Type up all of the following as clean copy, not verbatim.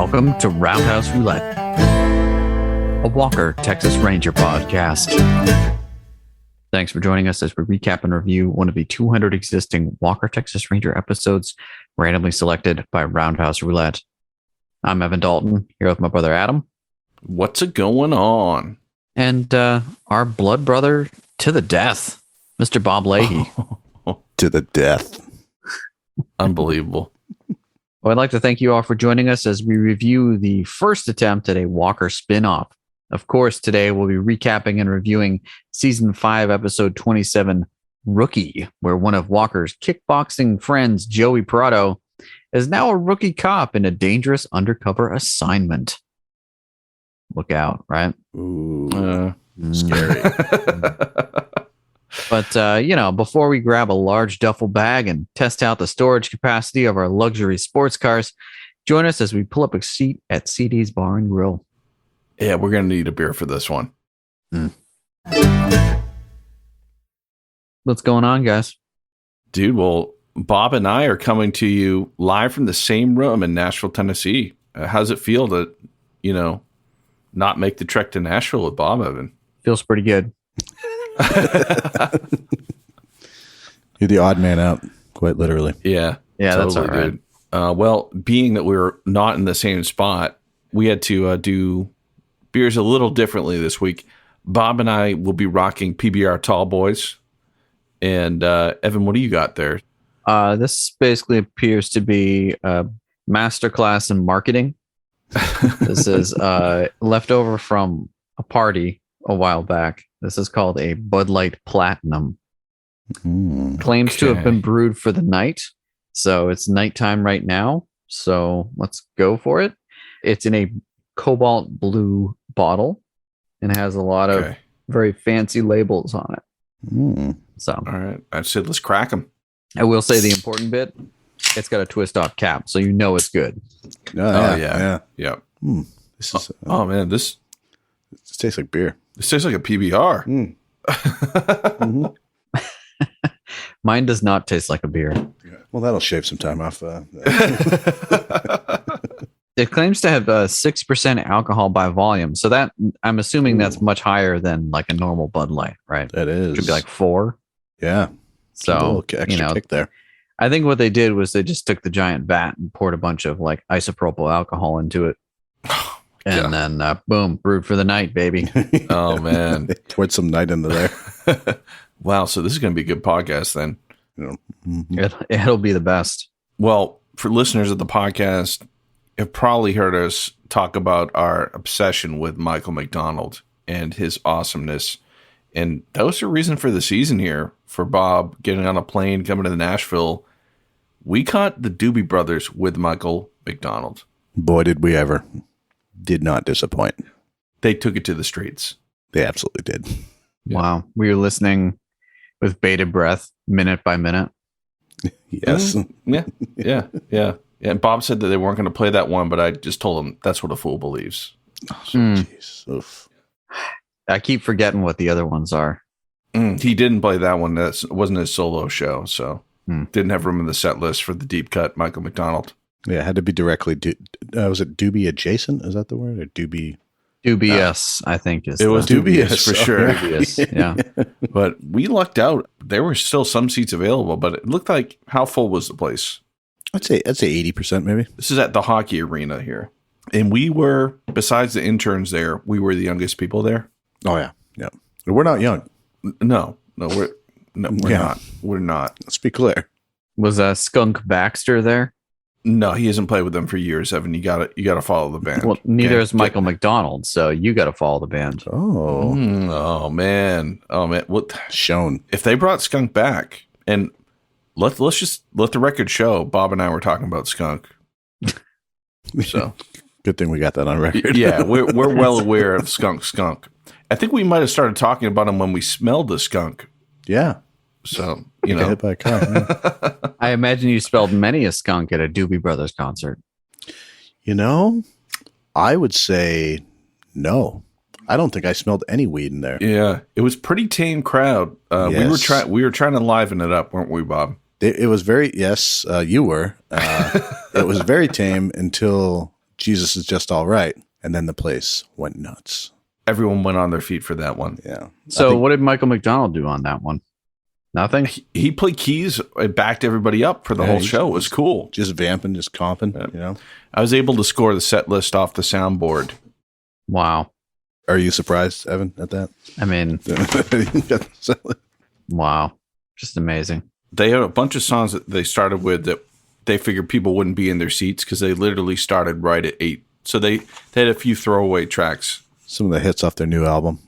Welcome to Roundhouse Roulette, a Walker, Texas Ranger podcast. Thanks for joining us as we recap and review one of the 200 existing Walker, Texas Ranger episodes randomly selected by Roundhouse Roulette. I'm Evan Dalton, here with my brother Adam. What's a going on? And our blood brother to the death, Mr. Bob Leahy. To the death. Unbelievable. Well, I'd like to thank you all for joining us as we review the first attempt at a Walker spin-off. Of course, today we'll be recapping and reviewing Season 5, Episode 27, Rookie, where one of Walker's kickboxing friends, Joey Prado, is now a rookie cop in a dangerous undercover assignment. Look out, right? Ooh, scary. But, before we grab a large duffel bag and test out the storage capacity of our luxury sports cars, join us as we pull up a seat at CD's Bar and Grill. Yeah, we're going to need a beer for this one. What's going on, guys? Dude, well, Bob and I are coming to you live from the same room in Nashville, Tennessee. How's it feel to, not make the trek to Nashville with Bob, Evan? Feels pretty good. You're the odd man out, quite literally. Yeah, that's all right. Dude. Well, being that we were not in the same spot, we had to do beers a little differently this week. Bob and I will be rocking PBR Tall Boys. And Evan, what do you got there? This basically appears to be a masterclass in marketing. This is left over from a party a while back. This is called a Bud Light Platinum. Claims to have been brewed for the night. So it's nighttime right now. So let's go for it. It's in a cobalt blue bottle and has a lot of very fancy labels on it. So, all right. I said, let's crack them. I will say the important bit, it's got a twist off cap. So it's good. Yeah. This is, man, this tastes like beer. This tastes like a PBR. Mine does not taste like a beer. Well, that'll shave some time off. It claims to have 6% alcohol by volume. So that I'm assuming that's much higher than like a normal Bud Light, right? That is. It should be like 4. Yeah. So, a little extra kick there. I think what they did was they just took the giant vat and poured a bunch of like isopropyl alcohol into it. And then, boom, brewed for the night, baby. Oh, man. Poured some night into there. Wow. So this is going to be a good podcast then. It'll be the best. Well, for listeners of the podcast, you've probably heard us talk about our obsession with Michael McDonald and his awesomeness. And that was the reason for the season here for Bob getting on a plane, coming to Nashville. We caught the Doobie Brothers with Michael McDonald. Boy, did we ever. Did not disappoint. They took it to the streets. They absolutely did. Yeah. Wow. We were listening with bated breath, minute by minute. Yes. Yeah. And Bob said that they weren't going to play that one, but I just told him that's what a fool believes. Oh, jeez. I keep forgetting what the other ones are. He didn't play that one. That wasn't his solo show, so didn't have room in the set list for the deep cut Michael McDonald. Yeah, it had to be directly. Was it Doobie adjacent? Is that the word? Or Doobie? Dubious, I think. It was dubious for sure. Dubious, yeah. But we lucked out. There were still some seats available, but it looked like, how full was the place? I'd say 80% maybe. This is at the hockey arena here. And we were, besides the interns there, we were the youngest people there. Oh, yeah. Yeah. We're not young. No, we're not. We're not. Let's be clear. Was Skunk Baxter there? No, he hasn't played with them for years, Evan. You gotta follow the band. Well, neither is Michael McDonald, so you got to follow the band. Oh, man. What shown? If they brought Skunk back, and let's just let the record show, Bob and I were talking about Skunk. So good thing we got that on record. Yeah, we're well aware of Skunk. I think we might have started talking about him when we smelled the skunk. Yeah. So, hit by a car. Yeah. I imagine you spelled many a skunk at a Doobie Brothers concert. I would say no. I don't think I smelled any weed in there. Yeah, it was pretty tame crowd. Yes. We were trying to liven it up, weren't we, Bob? It was very, yes, you were. It was very tame until Jesus is Just All Right. And then the place went nuts. Everyone went on their feet for that one. Yeah. So what did Michael McDonald do on that one? Nothing? He played keys and backed everybody up for the whole show. It was cool. Just vamping, just comping, you know? I was able to score the set list off the soundboard. Wow. Are you surprised, Evan, at that? I mean, wow. Just amazing. They had a bunch of songs that they started with that they figured people wouldn't be in their seats because they literally started right at 8. So they had a few throwaway tracks. Some of the hits off their new album.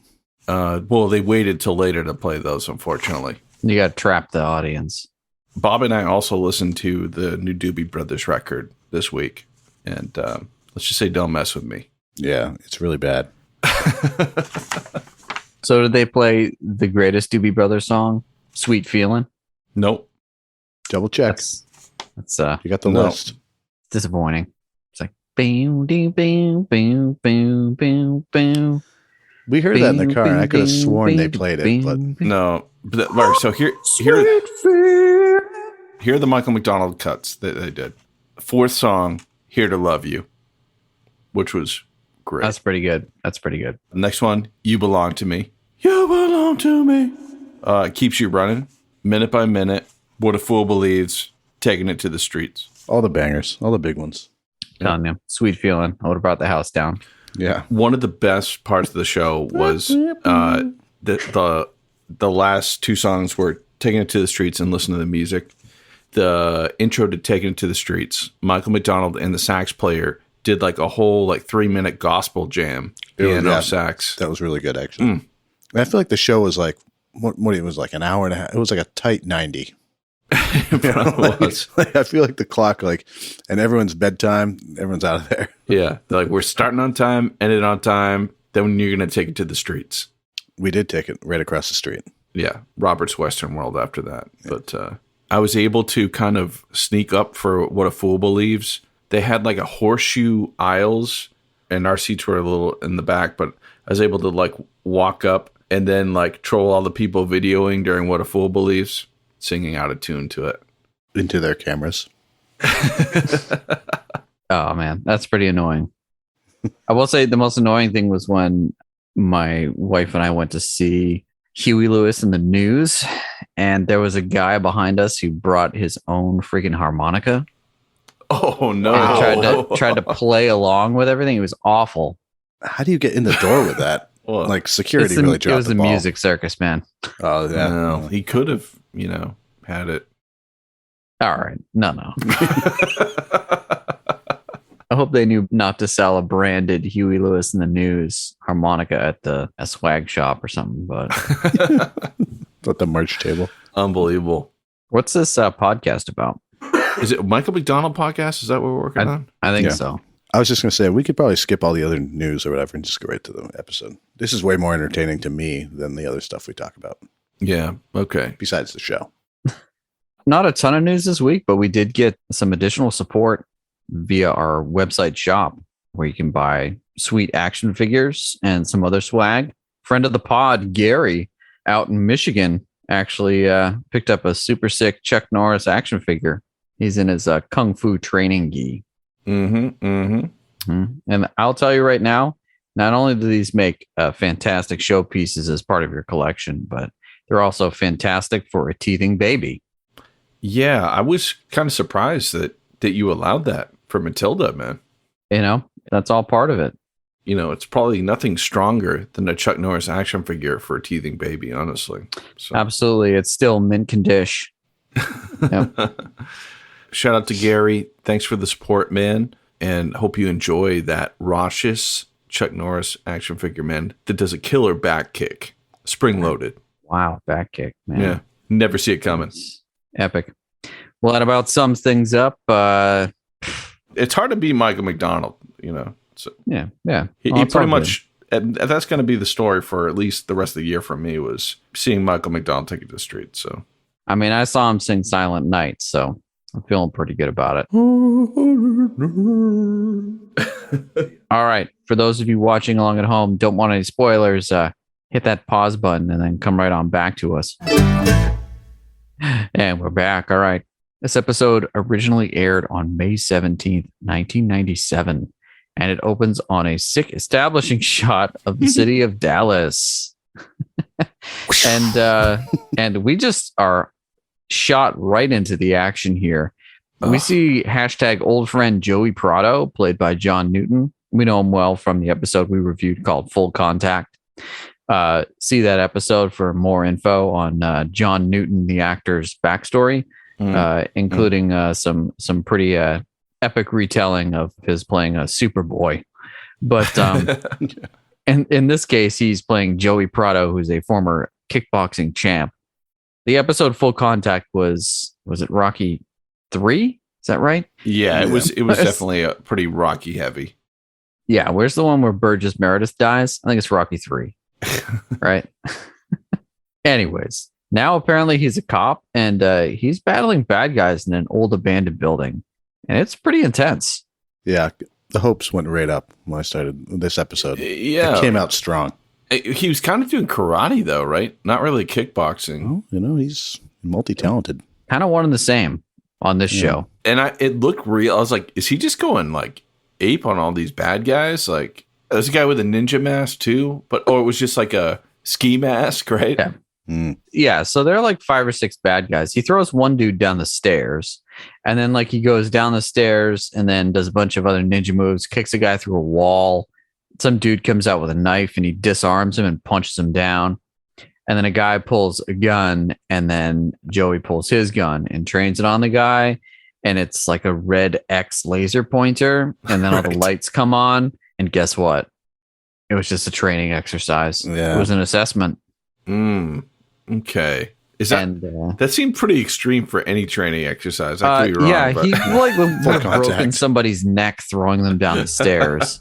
Well, they waited till later to play those, unfortunately. You got to trap the audience. Bob and I also listened to the new Doobie Brothers record this week. And let's just say don't mess with me. Yeah, it's really bad. So did they play the greatest Doobie Brothers song, Sweet Feeling? Nope. Double check. That's you got the list. Disappointing. It's like boom, boom, boom, boom, boom, boom, boom. We heard that in the car, and I could have sworn they played it, but no. But so here are the Michael McDonald cuts that they did. Fourth song, "Here to Love You," which was great. That's pretty good. The next one, "You Belong to Me." You belong to me. Keeps You Running, Minute by Minute, What a Fool Believes, Taking It to the Streets. all the bangers, all the big ones. Telling you, Sweet Feeling. I would have brought the house down. Yeah. One of the best parts of the show was the last two songs were Taking It to the Streets and Listen to the Music. The intro to Taking It to the Streets, Michael McDonald and the sax player did like a whole 3-minute gospel jam. Piano sax. That was really good, actually. And I feel like the show was like, what it was like an hour and a half. It was like a tight 90. Was. I feel like the clock, and everyone's bedtime, everyone's out of there. Yeah. They're like, we're starting on time, ending on time. Then you're going to take it to the streets. We did take it right across the street. Yeah. Robert's Western World after that. Yeah. But I was able to kind of sneak up for What a Fool Believes. They had a horseshoe aisles, and our seats were a little in the back, but I was able to walk up and then troll all the people videoing during What a Fool Believes, singing out of tune to it. Into their cameras. Oh, man. That's pretty annoying. I will say the most annoying thing was when my wife and I went to see Huey Lewis in the News, and there was a guy behind us who brought his own freaking harmonica. Oh, no. And tried to play along with everything. It was awful. How do you get in the door with that? Well, security really dropped it was the a ball. music circus, man. Oh, yeah. No, he could have, had it. All right. No. I hope they knew not to sell a branded Huey Lewis in the News harmonica at a swag shop or something. But at the merch table. Unbelievable. What's this podcast about? Is it Michael McDonald podcast? Is that what we're working on? I think so. I was just going to say, we could probably skip all the other news or whatever and just go right to the episode. This is way more entertaining to me than the other stuff we talk about. Yeah. Okay. Besides the show. Not a ton of news this week, but we did get some additional support via our website shop where you can buy sweet action figures and some other swag. Friend of the pod, Gary, out in Michigan, actually picked up a super sick Chuck Norris action figure. He's in his kung fu training gi. And I'll tell you right now, not only do these make fantastic showpieces as part of your collection, but they're also fantastic for a teething baby. Yeah, I was kind of surprised that you allowed that for Matilda, man. That's all part of it. It's probably nothing stronger than a Chuck Norris action figure for a teething baby, honestly. So. Absolutely. It's still mint condition. Yep. Shout out to Gary. Thanks for the support, man. And hope you enjoy that raucous Chuck Norris action figure, man, that does a killer back kick. Spring loaded. Wow. Back kick, man. Yeah. Never see it coming. It's epic. Well, that about sums things up. It's hard to beat Michael McDonald, So yeah. He pretty much, and that's going to be the story for at least the rest of the year for me, was seeing Michael McDonald take it to the street. So, I mean, I saw him sing Silent Night, so I'm feeling pretty good about it. All right. For those of you watching along at home, don't want any spoilers, hit that pause button and then come right on back to us. And we're back. All right. This episode originally aired on May 17th, 1997. and it opens on a sick establishing shot of the city of Dallas. And we just are shot right into the action here. We see hashtag old friend Joey Prado, played by John Newton. We know him well from the episode we reviewed called Full Contact. See that episode for more info on John Newton, the actor's backstory, including some pretty epic retelling of his playing a Superboy. But in this case, he's playing Joey Prado, who's a former kickboxing champ. The episode Full Contact was it Rocky 3? Is that right? Yeah, it was definitely a pretty Rocky heavy. Yeah, where's the one where Burgess Meredith dies? I think it's Rocky 3. Right? Anyways, now apparently he's a cop and he's battling bad guys in an old abandoned building. And it's pretty intense. Yeah, the hopes went right up when I started this episode. Yeah. It came out strong. He was kind of doing karate, though, right? Not really kickboxing. Well, he's multi-talented. Kind of one and the same on this show. And it looked real. I was like, is he just going like ape on all these bad guys? Like, there's a guy with a ninja mask too, or it was just like a ski mask, right? Yeah. Yeah, so there are like 5 or 6 bad guys. He throws one dude down the stairs, and then like he goes down the stairs and then does a bunch of other ninja moves, kicks a guy through a wall. Some dude comes out with a knife and he disarms him and punches him down. And then a guy pulls a gun, and then Joey pulls his gun and trains it on the guy. And it's like a red X laser pointer. And then all the lights come on. And guess what? It was just a training exercise. Yeah. It was an assessment. Okay. That seemed pretty extreme for any training exercise. I could be wrong. Yeah, but. he like would have broken somebody's neck throwing them down the stairs.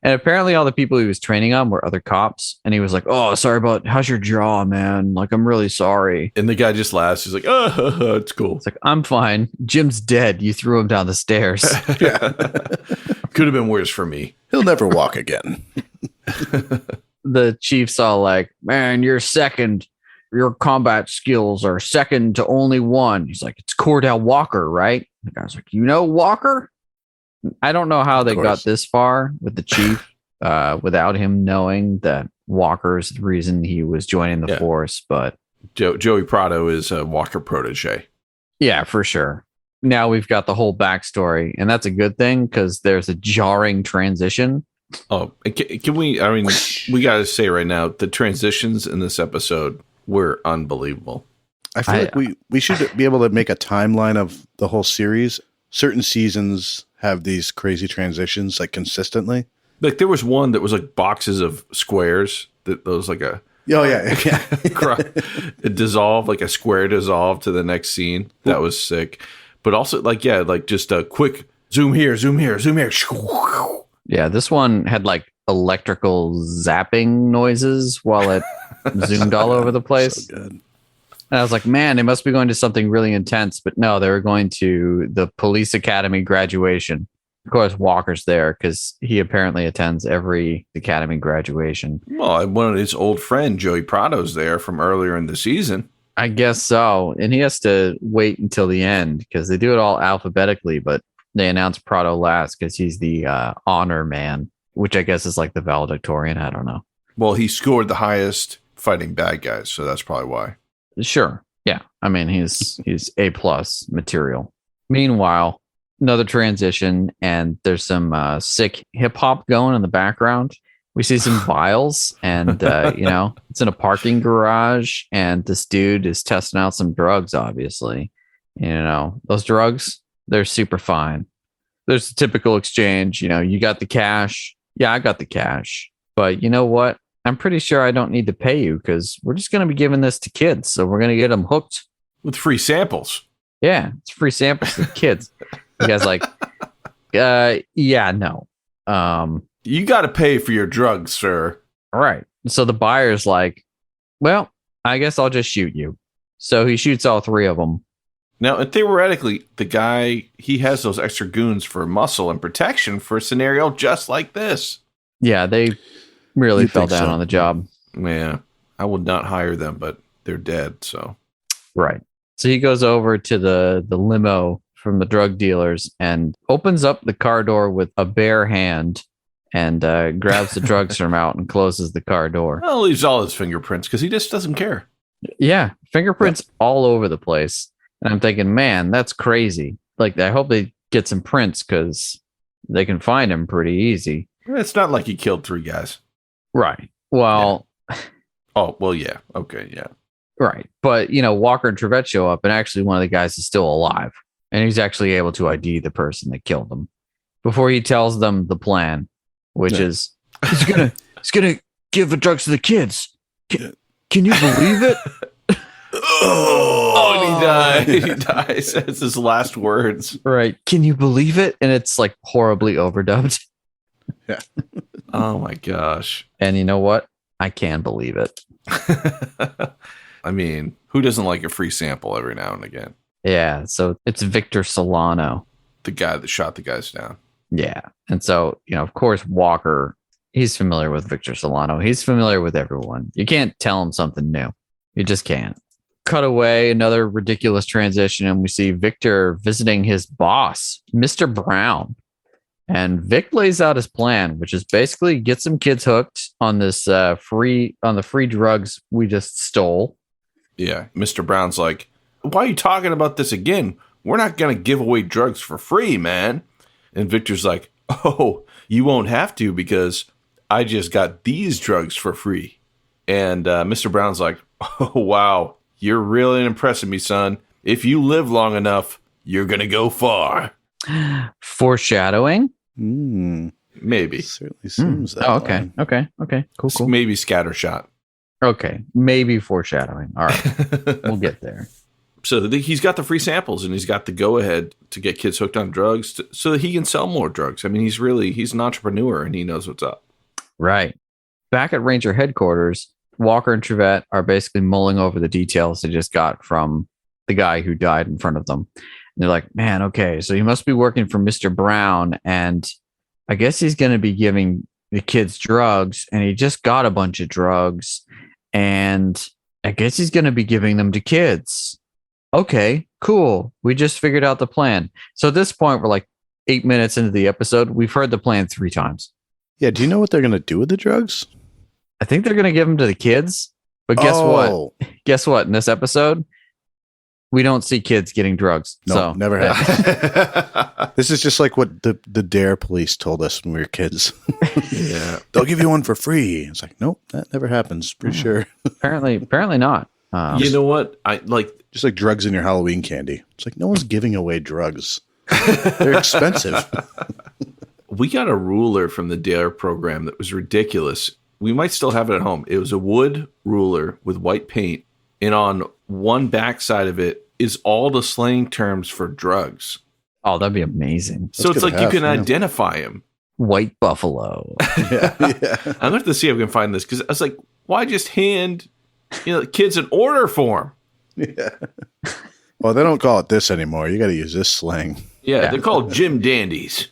And apparently all the people he was training on were other cops. And he was like, oh, sorry about, how's your jaw, man? Like, I'm really sorry. And the guy just laughs. He's like, oh, it's cool. It's like, I'm fine. Jim's dead. You threw him down the stairs. Could have been worse for me. He'll never walk again. The chief's all like, man, you're second. Your combat skills are second to only one. He's like, it's Cordell Walker, right? The guy's like, you know Walker? I don't know how they got this far with the chief without him knowing that Walker's the reason he was joining the force. But Joey Prado is a Walker protege. Yeah, for sure. Now we've got the whole backstory, and that's a good thing because there's a jarring transition. Oh, can we? I mean, we got to say right now, the transitions in this episode were unbelievable. I feel like we should be able to make a timeline of the whole series. Certain seasons have these crazy transitions like consistently. Like there was one that was like boxes of squares that was like a it dissolved, like a square dissolved to the next scene. That was sick. But also like just a quick zoom here, zoom here, zoom here. Yeah, this one had like electrical zapping noises while it zoomed all over the place. So good. And I was like, man, they must be going to something really intense. But no, they were going to the police academy graduation. Of course, Walker's there because he apparently attends every academy graduation. Well, one of his old friend, Joey Prado's there from earlier in the season. I guess so. And he has to wait until the end because they do it all alphabetically. But they announce Prado last because he's the honor man, which I guess is like the valedictorian. I don't know. Well, he scored the highest fighting bad guys. So that's probably why. Sure. Yeah. I mean, he's A+ material. Meanwhile, another transition, and there's some sick hip hop going in the background. We see some vials, and it's in a parking garage, and this dude is testing out some drugs. Obviously, those drugs, they're super fine. There's a typical exchange. You got the cash. Yeah, I got the cash. But you know what? I'm pretty sure I don't need to pay you because we're just going to be giving this to kids. So we're going to get them hooked. With free samples. Yeah, it's free samples for kids. You guys like, yeah, no. You got to pay for your drugs, sir. All right. So the buyer's like, well, I guess I'll just shoot you. So he shoots all 3 of them. Now, and theoretically, the guy, he has those extra goons for muscle and protection for a scenario just like this. Yeah, they really fell down on the job. Yeah, I would not hire them, but they're dead. So, right. So he goes over to the limo from the drug dealers and opens up the car door with a bare hand and grabs the drugs from out and closes the car door. Well, leaves all his fingerprints because he just doesn't care. Yeah, fingerprints all over the place. And I'm thinking, man, that's crazy. Like, I hope they get some prints because they can find him pretty easy. It's not like he killed 3 guys. Right. Well, Oh, well, yeah. Okay, yeah. right. But, you know, Walker and Trevette show up, and actually one of the guys is still alive. And he's actually able to ID the person that killed him before he tells them the plan, which is he's gonna give the drugs to the kids. Can you believe it? Oh, and he died. He dies. That's his last words. Right. Can you believe it? And it's like horribly overdubbed. Yeah. Oh my gosh. And you know what? I can believe it. I mean, who doesn't like a free sample every now and again? Yeah. So it's Victor Solano. The guy that shot the guys down. Yeah. And so, you know, of course, Walker, he's familiar with Victor Solano. He's familiar with everyone. You can't tell him something new. You just can't. Cut away, another ridiculous transition, and we see Victor visiting his boss, Mr. Brown. And Vic lays out his plan, which is basically get some kids hooked on this the free drugs we just stole. Yeah. Mr. Brown's like, why are you talking about this again? We're not going to give away drugs for free, man. And Victor's like, oh, you won't have to because I just got these drugs for free. And Mr. Brown's like, oh, wow, you're really impressing me, son. If you live long enough, you're going to go far. Foreshadowing? Maybe. It certainly seems that. Oh, okay. way. Okay. Cool. Maybe scattershot. Okay. Maybe foreshadowing. All right. We'll get there. So he's got the free samples and he's got the go-ahead to get kids hooked on drugs so that he can sell more drugs. I mean, he's an entrepreneur and he knows what's up. Right. Back at Ranger headquarters, Walker and Trevette are basically mulling over the details they just got from the guy who died in front of them. And they're like, man, okay, so he must be working for Mr. Brown, and I guess he's going to be giving the kids drugs, and he just got a bunch of drugs, and I guess he's going to be giving them to kids. Okay, cool. We just figured out the plan. So at this point, we're like 8 minutes into the episode. We've heard the plan 3 times. Yeah, do you know what they're going to do with the drugs? I think they're going to give them to the kids. But guess what? Guess what? In this episode, we don't see kids getting drugs. No, so, never happened. This is just like what the Dare police told us when we were kids. Yeah. They'll give you one for free. It's like, nope, that never happens. Pretty sure. Apparently not. You know what? I like just like drugs in your Halloween candy. It's like no one's giving away drugs. They're expensive. We got a ruler from the Dare program that was ridiculous. We might still have it at home. It was a wood ruler with white paint, and on one backside of it is all the slang terms for drugs. Oh, that'd be amazing. So it's like you can identify him. White buffalo. Yeah. I'm going to have to see if I can find this because I was like, why just hand kids an order form? Yeah. Well, they don't call it this anymore. You got to use this slang. Yeah, they're called Jim Dandies.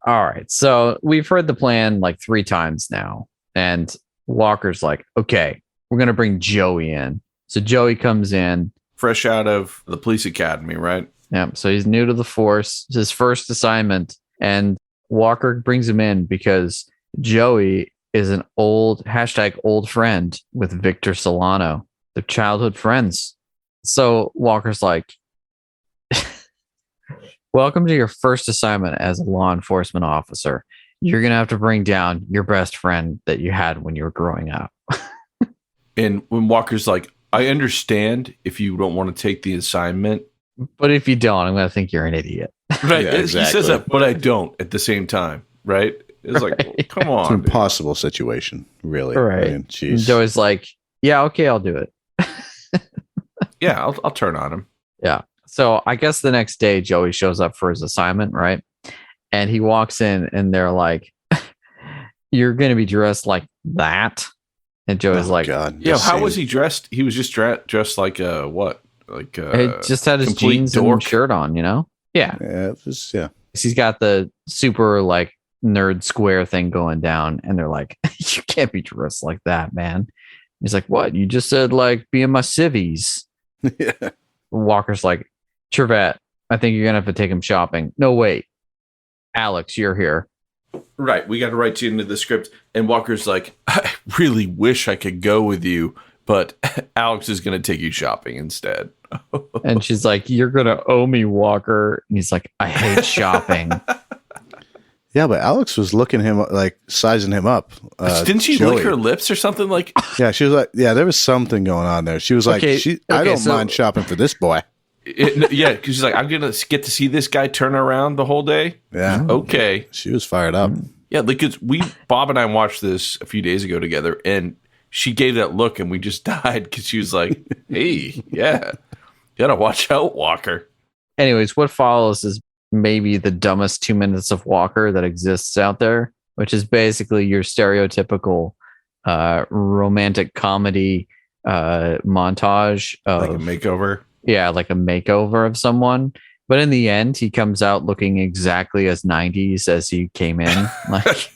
All right. So we've heard the plan like 3 times now. And Walker's like, okay, we're going to bring Joey in. So Joey comes in. Fresh out of the police academy, right? Yeah. So he's new to the force. It's his first assignment. And Walker brings him in because Joey is an old friend with Victor Solano. They're childhood friends. So Walker's like, welcome to your first assignment as a law enforcement officer. You're going to have to bring down your best friend that you had when you were growing up. And when Walker's like, I understand if you don't want to take the assignment. But if you don't, I'm going to think you're an idiot. Right. Yeah, exactly. He says that, but I don't at the same time. Right. It's like, well, come on. It's an impossible situation, really. Right. I mean, geez. Joey's like, yeah, okay, I'll do it. Yeah, I'll turn on him. Yeah. So I guess the next day, Joey shows up for his assignment, right? And he walks in and they're like, you're going to be dressed like that? And Joey's like, God, yeah, how was he dressed? He was just dressed like a what? Like he just had his jeans and shirt on, you know? Yeah. Yeah, it was, yeah. He's got the super like nerd square thing going down. And they're like, you can't be dressed like that, man. He's like, what? You just said like be in my civvies. Yeah. Walker's like, Trevette, I think you're going to have to take him shopping. No, wait. Alex, you're here. Right. We got to write you into the script. And Walker's like, I really wish I could go with you, but Alex is going to take you shopping instead. And she's like, you're going to owe me, Walker. And he's like, I hate shopping. Yeah, but Alex was looking him like sizing him up. Didn't she Joey. lick her lips or something like? Yeah, she was like, yeah, there was something going on there. She was like, I don't mind shopping for this boy. Yeah, because she's like, I'm gonna get to see this guy turn around the whole day. Yeah, okay. She was fired up. Yeah, because Bob and I watched this a few days ago together, and she gave that look, and we just died because she was like, "Hey, yeah, you gotta watch out, Walker." Anyways, what follows is maybe the dumbest 2 minutes of Walker that exists out there, which is basically your stereotypical romantic comedy montage of Like a makeover. Yeah, like a makeover of someone. But in the end, he comes out looking exactly as 90s as he came in. Like,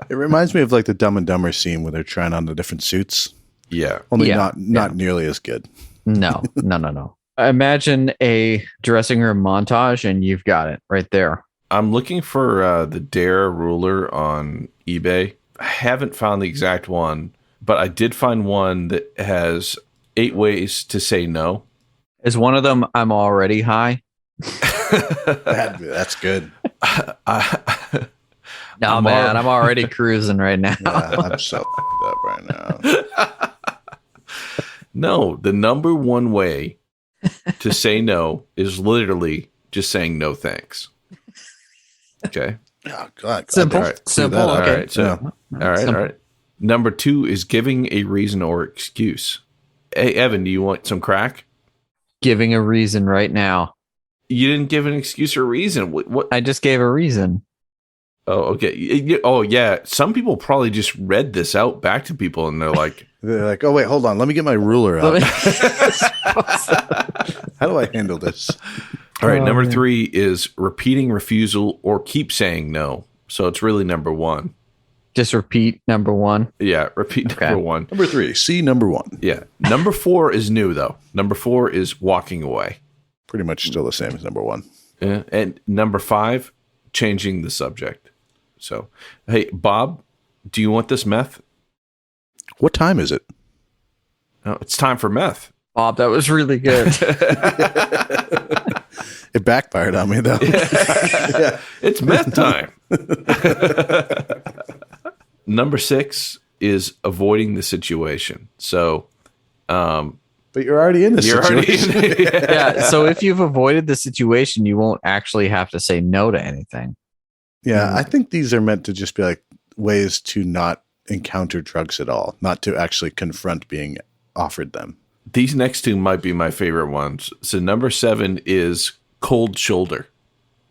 it reminds me of like the Dumb and Dumber scene where they're trying on the different suits. Yeah. Only not nearly as good. No. Imagine a dressing room montage and you've got it right there. I'm looking for the Dare ruler on eBay. I haven't found the exact one, but I did find one that has 8 ways to say no. Is one of them I'm already high? That's good. No, man, I'm already cruising right now. Yeah, I'm so up right now. No, the number one way to say no is literally just saying no thanks. Okay. Oh, God. Simple. Right. Simple. All Okay. right. So, all right. Number 2 is giving a reason or excuse. Hey, Evan, do you want some crack? Giving a reason right now. You didn't give an excuse or reason. What? I just gave a reason. Oh, okay. Oh, yeah. Some people probably just read this out back to people, and they're like, oh, wait, hold on. Let me get my ruler out. How do I handle this? All right. Number 3 is repeating refusal or keep saying no. So it's really number 1. Just repeat number 1. Yeah, repeat number 1. Number 3, C number 1. Yeah. Number 4 is new, though. Number 4 is walking away. Pretty much still the same as number 1. Yeah. And number 5, changing the subject. So, hey, Bob, do you want this meth? What time is it? No, it's time for meth. Bob, that was really good. It backfired on me, though. Yeah. It's meth time. Number 6 is avoiding the situation. So, but you're already in the situation. Yeah. So if you've avoided the situation, you won't actually have to say no to anything. Yeah. I think these are meant to just be like ways to not encounter drugs at all, not to actually confront being offered them. These next 2 might be my favorite ones. So number 7 is cold shoulder.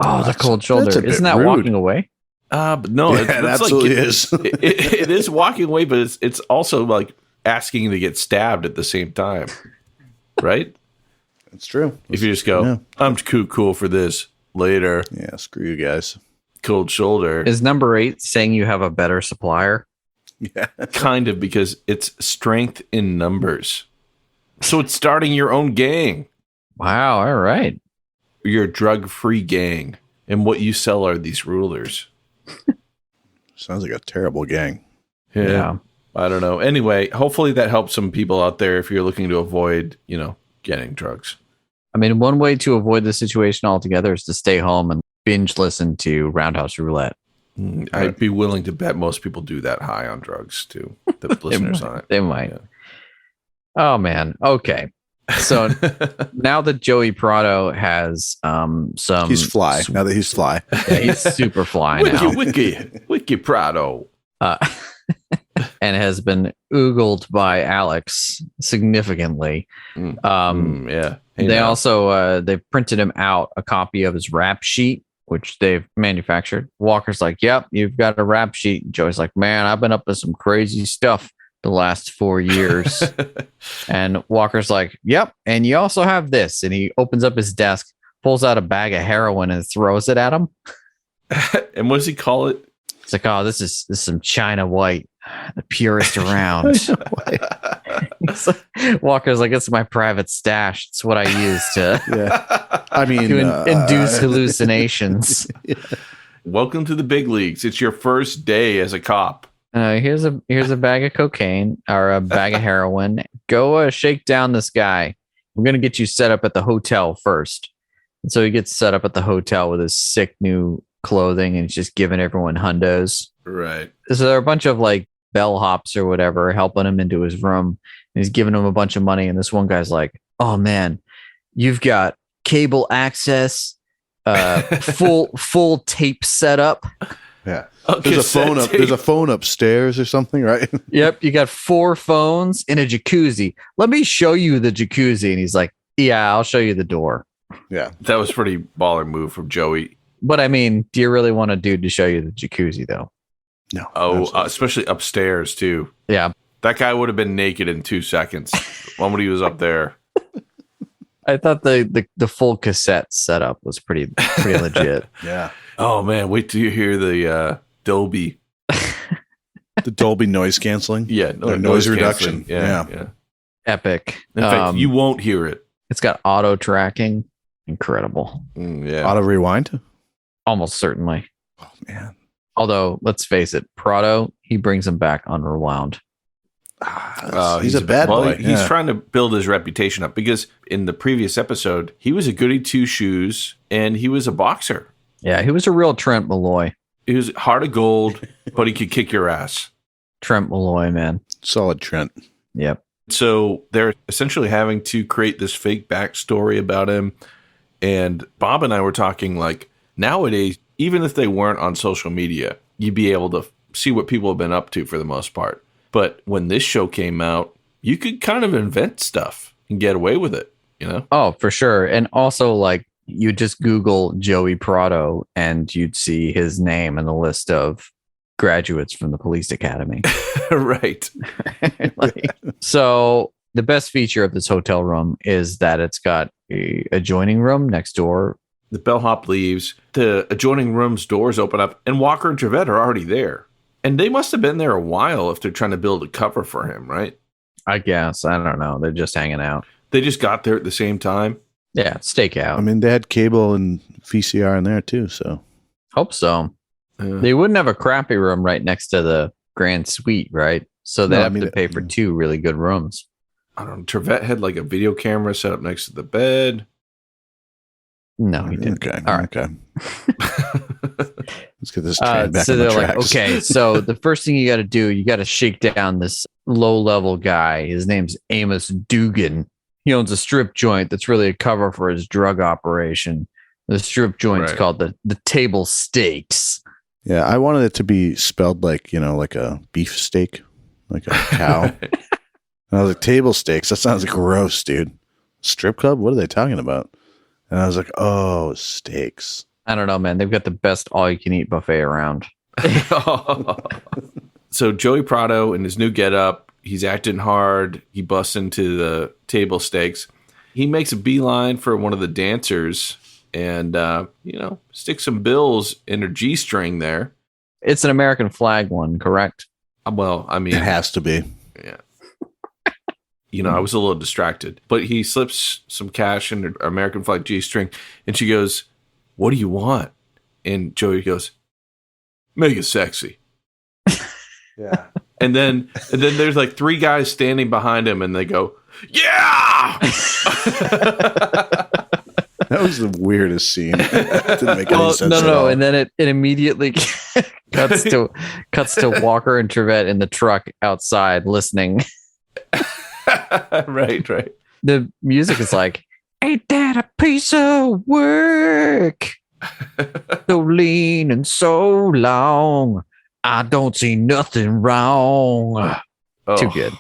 Oh, the cold shoulder. Isn't that rude. Walking away? But no, Yeah, it absolutely is. It is walking away, but it's also like asking to get stabbed at the same time, right? It's true. If you just go, Yeah. I'm too cool for this. Later, Yeah, screw you guys. cold shoulder. Is number 8 saying you have a better supplier? Yeah. Kind of, because it's strength in numbers. So it's starting your own gang, Wow. All right. your drug-free gang, and what you sell are these rulers. Sounds like a terrible gang. Yeah. I don't know. Anyway, hopefully that helps some people out there if you're looking to avoid, getting drugs. I mean, one way to avoid the situation altogether is to stay home and binge listen to Roundhouse Roulette. I'd be willing to bet most people do that high on drugs too. The listeners on it. They might. Yeah. Oh, man. Okay. So now that Joey Prado has some... He's fly. Now that he's fly. Yeah, he's super fly now. Wiki Prado. And has been oogled by Alex significantly. Yeah. Hey, They now. also they printed him out a copy of his rap sheet, which they've manufactured. Walker's like, "Yep, you've got a rap sheet." Joey's like, "Man, I've been up to some crazy stuff the last 4 years." And Walker's like, "Yep, and you also have this." And he opens up his desk, pulls out a bag of heroin, and throws it at him. And what does he call it? It's like, "Oh, this is some China White, the purest around." Walker's like, "It's my private stash. It's what I use to, Yeah. I mean, induce hallucinations." welcome to the big leagues. It's your first day as a cop. Here's a bag of cocaine or a bag of heroin. Go shake down this guy. We're going to get you set up at the hotel first. And so he gets set up at the hotel with his sick new clothing and he's just giving everyone hundos. Right. So there are a bunch of like bellhops or whatever helping him into his room. And he's giving him a bunch of money. And this one guy's like, oh man, you've got cable access, full tape setup. Yeah. Okay, There's a phone upstairs or something, right? Yep, you got 4 phones in a jacuzzi. Let me show you the jacuzzi. And he's like, yeah, I'll show you the door. Yeah. That was pretty baller move from Joey. But I mean, do you really want a dude to show you the jacuzzi though? No. Oh, especially upstairs too. Yeah. That guy would have been naked in 2 seconds when he was up there. I thought the full cassette setup was pretty legit. Yeah. Oh man, wait till you hear the Dolby. The Dolby noise canceling. Yeah, noise reduction. Yeah. Epic. In fact, you won't hear it. It's got auto tracking. Incredible. Yeah. Auto rewind. Almost certainly. Oh man. Although, let's face it, Prado, he brings him back unrewound. He's a bad boy. He's trying to build his reputation up because in the previous episode, he was a goody two shoes and he was a boxer. Yeah, he was a real Trent Malloy. He was heart of gold, but he could kick your ass. Trent Malloy, man. Solid Trent. Yep. So they're essentially having to create this fake backstory about him. And Bob and I were talking like nowadays, even if they weren't on social media, you'd be able to see what people have been up to for the most part. But when this show came out, you could kind of invent stuff and get away with it, you know? Oh, for sure. And also, like, you just Google Joey Prado and you'd see his name in the list of graduates from the police academy. Right. So the best feature of this hotel room is that it's got a adjoining room next door. The bellhop leaves. The adjoining room's doors open up and Walker and Trevette are already there. And they must have been there a while if they're trying to build a cover for him, right? I guess. I don't know. They're just hanging out. They just got there at the same time. Yeah, stakeout. I mean, they had cable and VCR in there too, so. Hope so. They wouldn't have a crappy room right next to the grand suite, right? So they have to pay for 2 really good rooms. I don't know. Trevette had like a video camera set up next to the bed. No, he didn't. Okay. All right. Okay. Let's get this train back so on the they're tracks. like, okay, so the first thing you got to do, you got to shake down this low-level guy. His name's Amos Dugan. He owns a strip joint that's really a cover for his drug operation. The strip joint's called the Table Steaks. Yeah, I wanted it to be spelled like, like a beef steak, like a cow. And I was like, table steaks? That sounds gross, dude. Strip club? What are they talking about? And I was like, oh, steaks. I don't know, man. They've got the best all-you-can-eat buffet around. So Joey Prado in his new getup, he's acting hard. He busts into the table stakes. He makes a beeline for one of the dancers and, sticks some bills in her G-string there. It's an American flag one, correct? Well, I mean... It has to be. Yeah. I was a little distracted. But he slips some cash in her American flag G-string, and she goes, what do you want? And Joey goes, make it sexy. Yeah. And then there's like 3 guys standing behind him, and they go, yeah! That was the weirdest scene. Didn't make any sense at all. No. And then it immediately cuts to Walker and Trevette in the truck outside listening. Right. The music is like, ain't that a piece of work? So lean and so long. I don't see nothing wrong. Oh, Too good.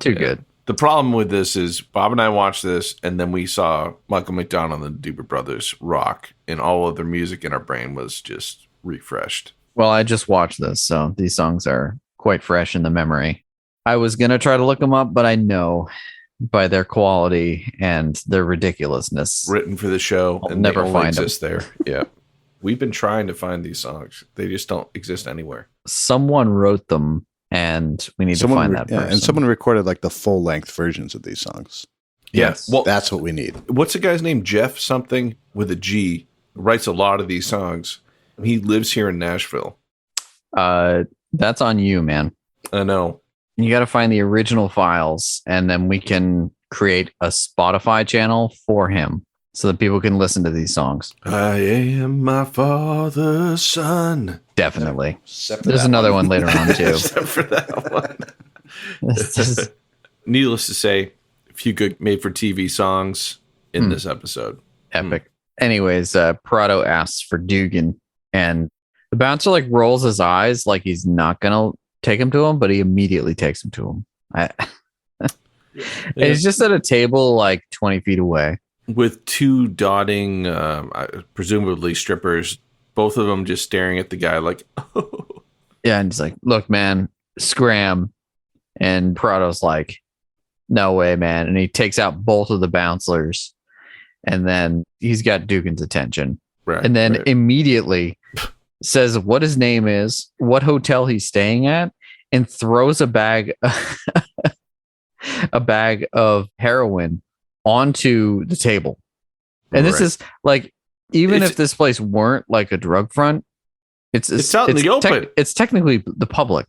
Too man. good. The problem with this is Bob and I watched this, and then we saw Michael McDonald and the Doobie Brothers rock, and all of their music in our brain was just refreshed. Well, I just watched this, so these songs are quite fresh in the memory. I was going to try to look them up, but I know by their quality and their ridiculousness. Written for the show, I'll and never they only find exist there. Yeah. We've been trying to find these songs. They just don't exist anywhere. Someone wrote them, and we need to find that person. And someone recorded like the full length versions of these songs. Yes. Well, That's what we need. what's the guy's name? Jeff something with a G. Writes a lot of these songs. He lives here in Nashville. That's on you, man. I know. You got to find the original files, and then we can create a Spotify channel for him so that people can listen to these songs. I am my father's son. Definitely. There's another one later on, too. Except for that one. Needless to say, a few good made-for-TV songs in this episode. Epic. Anyways, Prado asks for Dugan, and the bouncer like rolls his eyes like he's not gonna take him to him, but he immediately takes him to him. And he's just at a table like 20 feet away with two dotting, presumably strippers, both of them just staring at the guy like, oh. Yeah, and he's like, "Look, man, scram." And Prado's like, "No way, man." And he takes out both of the bouncers, and then he's got Dugan's attention. Right, and then immediately says what his name is, what hotel he's staying at, and throws a bag of heroin onto the table. And this is like, even if this place weren't like a drug front, it's out in the open. It's technically the public.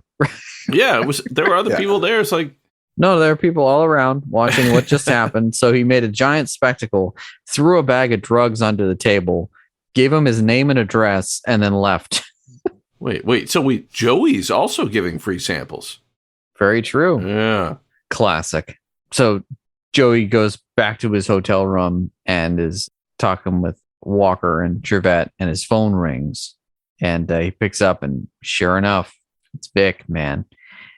Yeah, it was. There were other people there. It's like, no, there are people all around watching what just happened. So he made a giant spectacle, threw a bag of drugs onto the table, gave him his name and address, and then left. Wait. So Joey's also giving free samples. Very true. Yeah. Classic. So Joey goes back to his hotel room and is talking with Walker and Trevette, and his phone rings. And he picks up, and sure enough, it's Vic, man.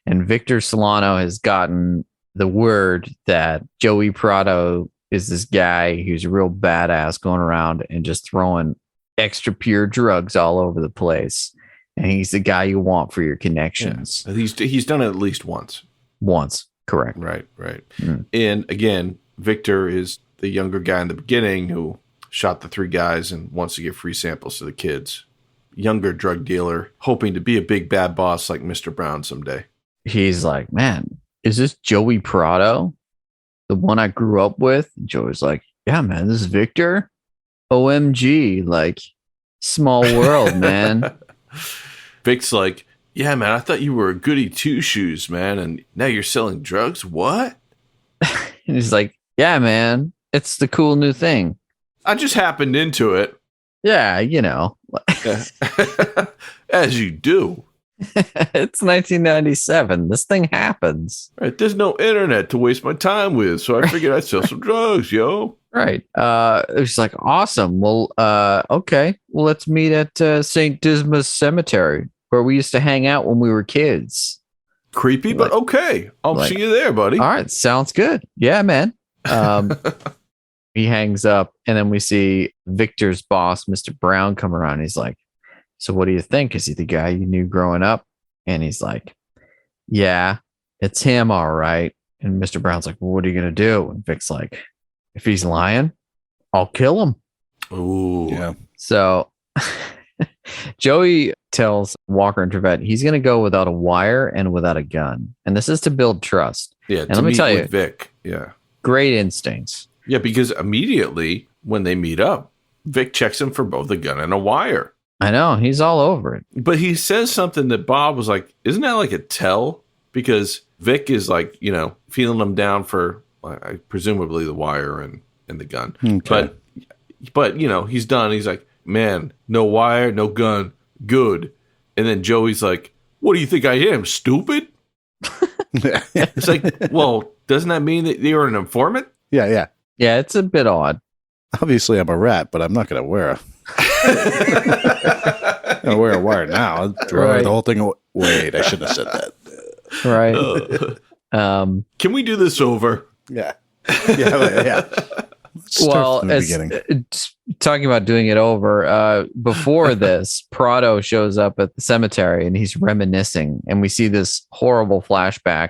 And Victor Solano has gotten the word that Joey Prado is this guy who's a real badass going around and just throwing extra pure drugs all over the place. And he's the guy you want for your connections. Yeah. He's done it at least once. Once, correct. Right. And again, Victor is the younger guy in the beginning who shot the three guys and wants to give free samples to the kids. Younger drug dealer, hoping to be a big bad boss like Mr. Brown someday. He's like, "Man, is this Joey Prado? The one I grew up with?" And Joey's like, "Yeah, man, this is Victor. OMG, like, small world, man." Vic's like, "Yeah, man, I thought you were a goody two-shoes, man, and now you're selling drugs? What?" And he's like, "Yeah, man, it's the cool new thing. I just happened into it." Yeah, you know. As you do. It's 1997. This thing happens. Right. There's no internet to waste my time with, so I figured I'd sell some drugs, yo. Right. It's like, awesome. Well, okay. Well, let's meet at St. Dismas Cemetery, where we used to hang out when we were kids. Creepy, but okay. I'll see you there, buddy. All right. Sounds good. Yeah, man. He hangs up, and then we see Victor's boss, Mr. Brown, come around. He's like, "So what do you think? Is he the guy you knew growing up?" And he's like, "Yeah, it's him, all right." And Mr. Brown's like, "Well, what are you going to do?" And Vic's like, "If he's lying, I'll kill him." Ooh. Yeah. So Joey tells Walker and Trevette he's going to go without a wire and without a gun. And this is to build trust. Yeah, and let me tell you, Vic. Yeah. Great instincts. Yeah, because immediately when they meet up, Vic checks him for both a gun and a wire. I know, he's all over it. But he says something that Bob was like, isn't that like a tell? Because Vic is like, feeling him down for presumably the wire and the gun. Okay. But he's done. He's like, "Man, no wire, no gun, good." And then Joey's like, "What do you think I am, stupid?" It's like, well, doesn't that mean that you're an informant? Yeah. Yeah, it's a bit odd. Obviously, I'm a rat, but I'm not going to wear a wire now. I'll throw the whole thing away. Wait, I shouldn't have said that. Right. Can we do this over? Yeah. Well, talking about doing it over, before this, Prado shows up at the cemetery and he's reminiscing, and we see this horrible flashback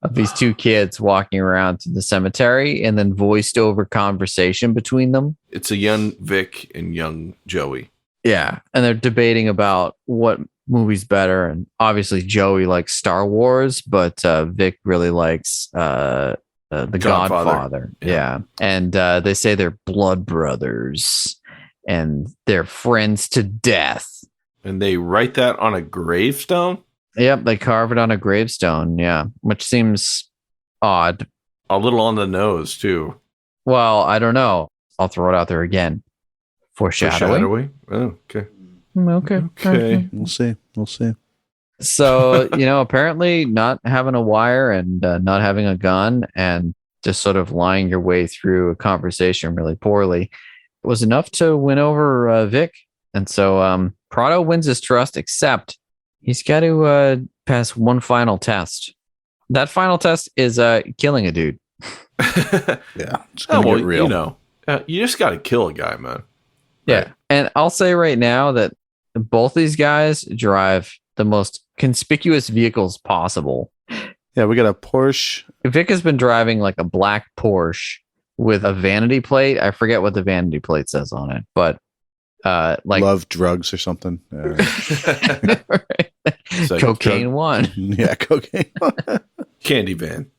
of these two kids walking around to the cemetery and then voiced over conversation between them. It's a young Vic and young Joey. Yeah. And they're debating about what movie's better. And obviously Joey likes Star Wars, but Vic really likes the Godfather. Yeah. And they say they're blood brothers and they're friends to death. And they write that on a gravestone? Yep, they carve it on a gravestone, yeah, which seems odd. A little on the nose, too. Well, I don't know. I'll throw it out there again. Foreshadowing? Oh, okay. Okay. Okay. We'll see. We'll see. So, apparently not having a wire and not having a gun and just sort of lying your way through a conversation really poorly was enough to win over Vic. And so Prado wins his trust, except he's got to pass one final test. That final test is killing a dude. Yeah. It's going to get real. You just got to kill a guy, man. Yeah. Right. And I'll say right now that both these guys drive the most conspicuous vehicles possible. Yeah, we got a Porsche. Vic has been driving like a black Porsche with a vanity plate. I forget what the vanity plate says on it, but like love drugs or something. Cocaine one. Yeah, cocaine one. Candy van.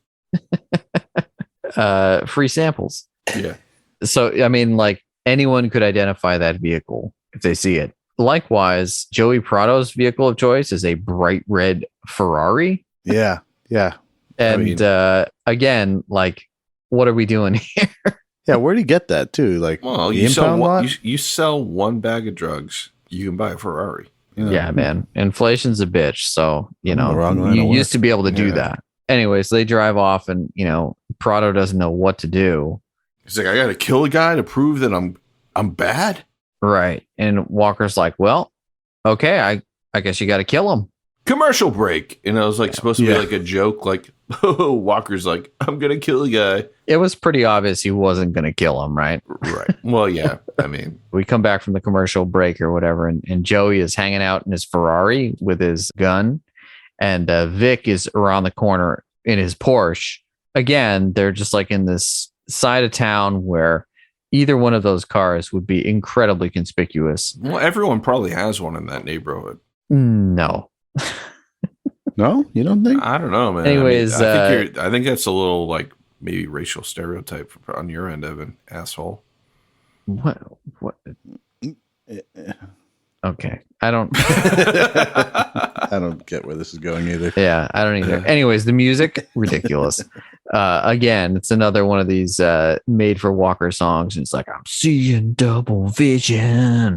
Free samples. Yeah. So, I mean, like anyone could identify that vehicle if they see it. Likewise, Joey Prado's vehicle of choice is a bright red Ferrari. Yeah. Yeah. And again, like, what are we doing here? Yeah, where'd he get that too? Like, well, you sell one bag of drugs, you can buy a Ferrari. Yeah, man. Inflation's a bitch. So, you used to be able to do that. Anyways, they drive off and, Prado doesn't know what to do. He's like, I got to kill a guy to prove that I'm bad. Right. And Walker's like, well, okay, I guess you got to kill him. Commercial break. And I was like, supposed to be like a joke. Like, Walker's like, I'm going to kill a guy. It was pretty obvious he wasn't going to kill him, right? Right. Well, yeah. I mean, we come back from the commercial break or whatever, and Joey is hanging out in his Ferrari with his gun, and Vic is around the corner in his Porsche. Again, they're just like in this side of town where either one of those cars would be incredibly conspicuous. Well, everyone probably has one in that neighborhood. No. No, you don't think? I don't know, man. Anyways, I think that's a little like maybe racial stereotype on your end, Evan, asshole. What? Okay, I don't. I don't get where this is going either. Yeah, I don't either. Anyways, the music ridiculous. Again, it's another one of these made for Walker songs. And it's like, I'm seeing double vision,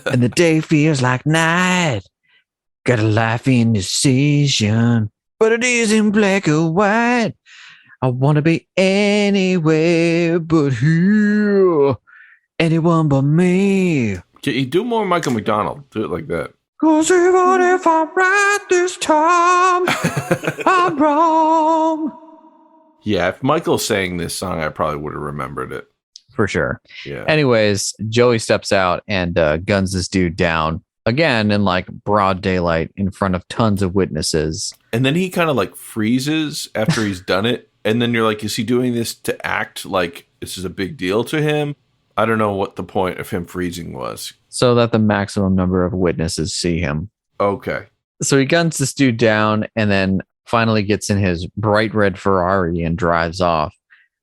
and the day feels like night. Got a life indecision, but it is in black or white. I want to be anywhere but here. Anyone but me. Can you do more Michael McDonald? Do it like that. 'Cause even if I'm right this time, I'm wrong. Yeah, if Michael sang this song, I probably would have remembered it. For sure. Yeah. Anyways, Joey steps out and guns this dude down. Again, in like broad daylight in front of tons of witnesses. And then he kind of like freezes after he's done it. And then you're like, is he doing this to act like this is a big deal to him? I don't know what the point of him freezing was. So that the maximum number of witnesses see him. Okay. So he guns this dude down and then finally gets in his bright red Ferrari and drives off.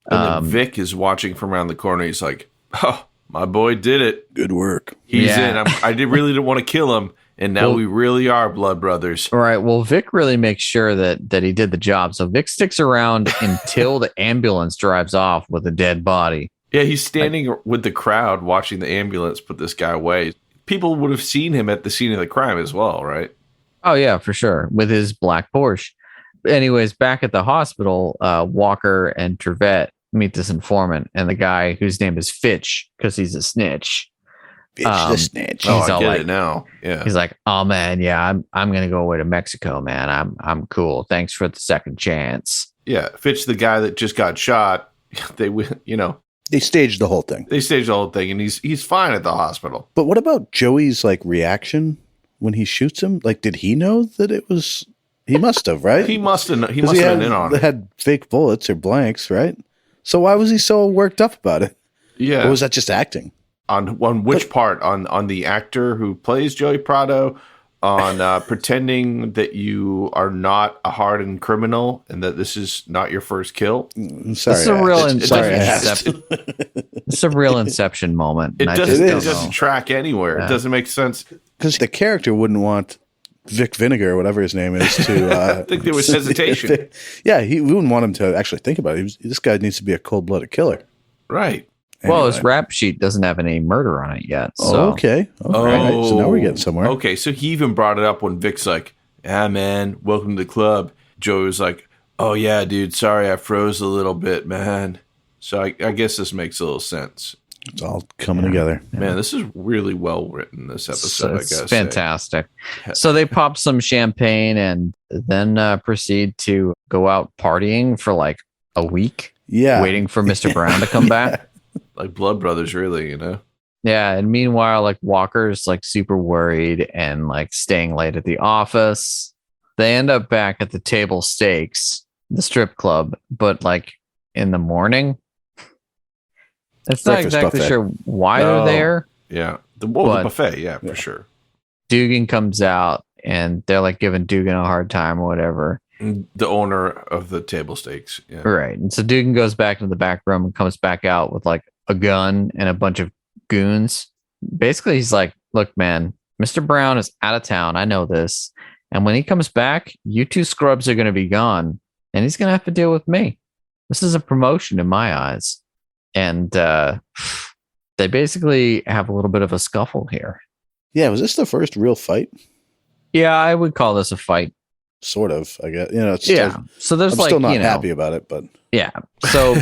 And then Vic is watching from around the corner. He's like, oh, my boy did it. Good work. He's in. Really didn't want to kill him. And now we really are blood brothers. All right. Well, Vic really makes sure that he did the job. So Vic sticks around until the ambulance drives off with a dead body. Yeah, he's standing with the crowd watching the ambulance put this guy away. People would have seen him at the scene of the crime as well, right? Oh, yeah, for sure. With his black Porsche. Anyways, back at the hospital, Walker and Trevette meet this informant and the guy whose name is Fitch because he's a snitch. Fitch the snitch. Oh, I get it now. Yeah. He's like, oh man, yeah, I'm gonna go away to Mexico, man. I'm cool. Thanks for the second chance. Yeah, Fitch, the guy that just got shot. They staged the whole thing. They staged the whole thing, and he's fine at the hospital. But what about Joey's like reaction when he shoots him? Like, did he know that it was? He must have, right? He must have. He must have been in on it. Had fake bullets or blanks, right? So why was he so worked up about it? Yeah. Or was that just acting? On which part? On the actor who plays Joey Prado? On pretending that you are not a hardened criminal and that this is not your first kill? This is a real Inception. It's a real Inception moment. It doesn't track anywhere. It doesn't make sense. Because the character wouldn't want Vic Vinegar, or whatever his name is, to... I think there was hesitation. we wouldn't want him to actually think about it. This guy needs to be a cold-blooded killer. Right. Well, his rap sheet doesn't have any murder on it yet. So. Oh, okay. All right. So now we're getting somewhere. Okay, so he even brought it up when Vic's like, man, welcome to the club. Joey was like, oh, yeah, dude, sorry, I froze a little bit, man. So I guess this makes a little sense. It's all coming together. Man, this is really well written, this episode, It's fantastic. So they pop some champagne and then proceed to go out partying for like a week. Yeah. Waiting for Mr. Brown to come back. Like Blood Brothers, really, you know? Yeah, and meanwhile, like Walker's like super worried and like staying late at the office. They end up back at the table stakes, the strip club, but like in the morning. It's not exactly buffet. sure why they're there. Yeah. The buffet, yeah, for sure. Dugan comes out and they're like giving Dugan a hard time or whatever. The owner of the table stakes. Yeah. Right. And so Dugan goes back into the back room and comes back out with like a gun and a bunch of goons. Basically, he's like, look, man, Mr. Brown is out of town. I know this. And when he comes back, you two scrubs are going to be gone. And he's going to have to deal with me. This is a promotion in my eyes. And they basically have a little bit of a scuffle here. Yeah, was this the first real fight? Yeah, I would call this a fight. Sort of, I guess. It's So there's I'm like, still not happy about it, but yeah. So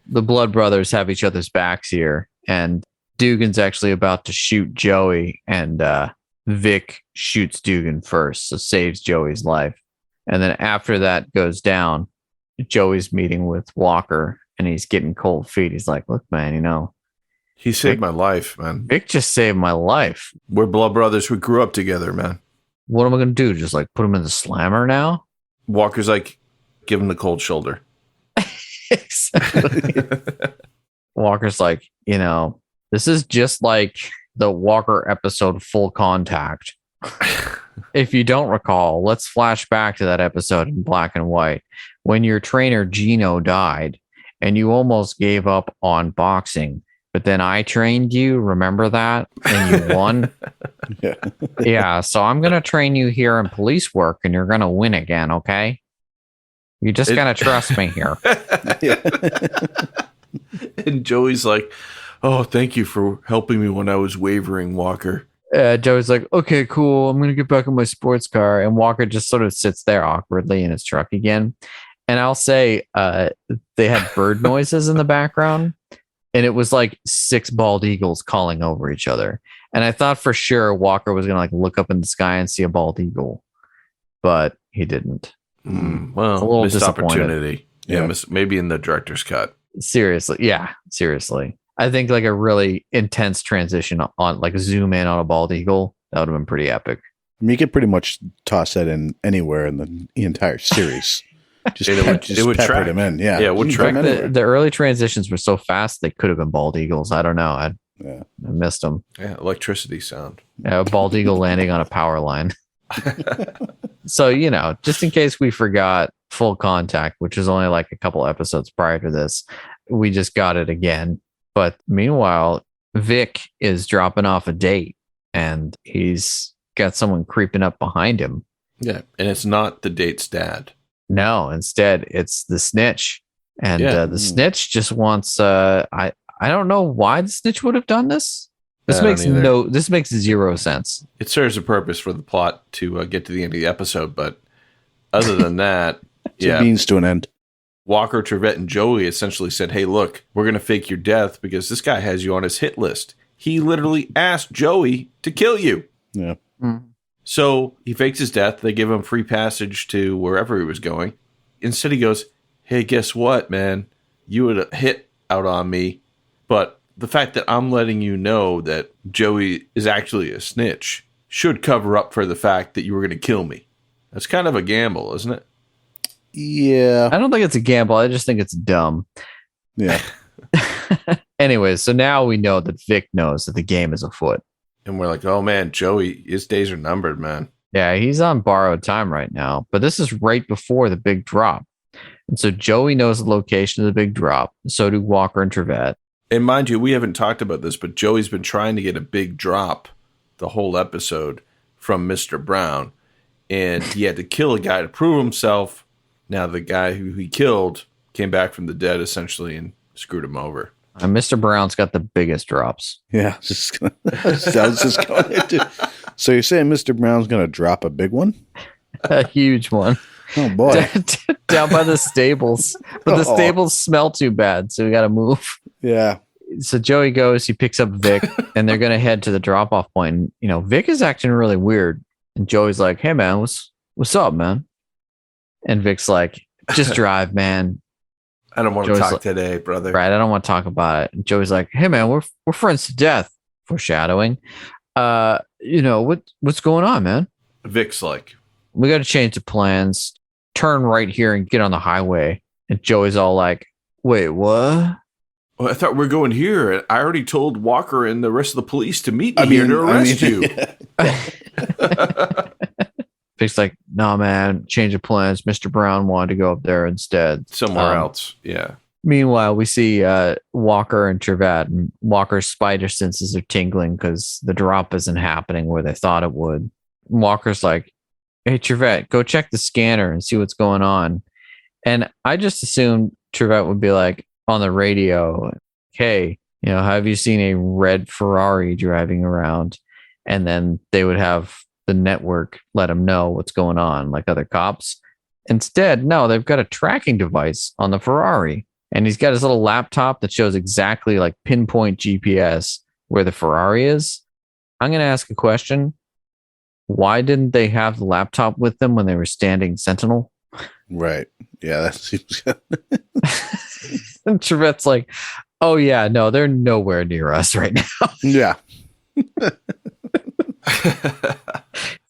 the Blood Brothers have each other's backs here, and Dugan's actually about to shoot Joey, and Vic shoots Dugan first, so saves Joey's life. And then after that goes down, Joey's meeting with Walker, and he's getting cold feet. He's like, look, man, he saved my life, man. Vic just saved my life. We're Blood Brothers. We grew up together, man. What am I going to do? Just like put him in the slammer now? Walker's like, give him the cold shoulder. Exactly. Walker's like, this is just like the Walker episode Full Contact. If you don't recall, let's flash back to that episode in black and white when your trainer Gino died and you almost gave up on boxing. But then I trained you, remember that? And you won? Yeah, so I'm going to train you here in police work and you're going to win again, okay? You just got to trust me here. And Joey's like, oh, thank you for helping me when I was wavering, Walker. Joey's like, okay, cool. I'm going to get back in my sports car. And Walker just sort of sits there awkwardly in his truck again. And I'll say they had bird noises in the background. And it was like 6 bald eagles calling over each other. And I thought for sure Walker was going to like look up in the sky and see a bald eagle. But he didn't. Well, a little missed disappointed. opportunity. Yeah, maybe in the director's cut. Seriously. Yeah, seriously. I think like a really intense transition on like zoom in on a bald eagle. That would have been pretty epic. I mean, you could pretty much toss that in anywhere in the entire series. It would pepper them in. Yeah. Yeah, it would track. The early transitions were so fast, they could have been bald eagles. I don't know. I missed them. Yeah, electricity sound. A bald eagle landing on a power line. So, just in case we forgot Full Contact, which is only like a couple episodes prior to this, we just got it again. But meanwhile, Vic is dropping off a date and he's got someone creeping up behind him. Yeah, and it's not the date's dad. No, instead it's the snitch. And the snitch just wants I don't know why the snitch would have done this. This makes zero sense. It serves a purpose for the plot to get to the end of the episode, but other than that, It's a means to an end. Walker, Trevette, and Joey essentially said, hey, look, we're going to fake your death because this guy has you on his hit list. He literally asked Joey to kill you. Yeah. Mm. So he fakes his death. They give him free passage to wherever he was going. Instead, he goes, hey, guess what, man? You would have hit out on me. But the fact that I'm letting you know that Joey is actually a snitch should cover up for the fact that you were going to kill me. That's kind of a gamble, isn't it? Yeah. I don't think it's a gamble. I just think it's dumb. Yeah. Anyways, so now we know that Vic knows that the game is afoot. And we're like, oh, man, Joey, his days are numbered, man. Yeah, he's on borrowed time right now. But this is right before the big drop. And so Joey knows the location of the big drop. So do Walker and Trevette. And mind you, we haven't talked about this, but Joey's been trying to get a big drop the whole episode from Mr. Brown. And he had to kill a guy to prove himself. Now the guy who he killed came back from the dead, essentially, and screwed him over. Mr. Brown's got the biggest drops. Yeah, I was just going into. So you're saying Mr. Brown's going to drop a big one? A huge one. Oh, boy. Down by the stables. But the stables smell too bad, so we got to move. Yeah. So Joey goes, he picks up Vic, and they're going to head to the drop-off point. And, you know, Vic is acting really weird. And Joey's like, hey, man, what's up, man? And Vic's like, just drive, man. I don't want Joey's to talk like, today, brother. Right, I don't want to talk about it. And Joey's like, hey, man, we're friends to death. Foreshadowing. You know, what's going on, man? Vic's like, we got to change the plans. Turn right here and get on the highway. And Joey's all like, wait, what? well, I thought we were going here. I already told Walker and the rest of the police to meet me here to arrest you. Vic's like, no, man, change of plans. Mr. Brown wanted to go up there instead. Somewhere else. Yeah. Meanwhile, we see Walker and Trevette, and Walker's spider senses are tingling because the drop isn't happening where they thought it would. Walker's like, hey, Trevette, go check the scanner and see what's going on. And I just assumed Trevette would be like on the radio, hey, you know, have you seen a red Ferrari driving around? And then they would have the network let them know what's going on, like other cops. Instead, no, they've got a tracking device on the Ferrari. And he's got his little laptop that shows exactly like pinpoint GPS where the Ferrari is. I'm going to ask a question. Why didn't they have the laptop with them when they were standing sentinel? Right. Yeah, that seems good. And Trevette's like, oh, yeah, no, they're nowhere near us right now. Yeah.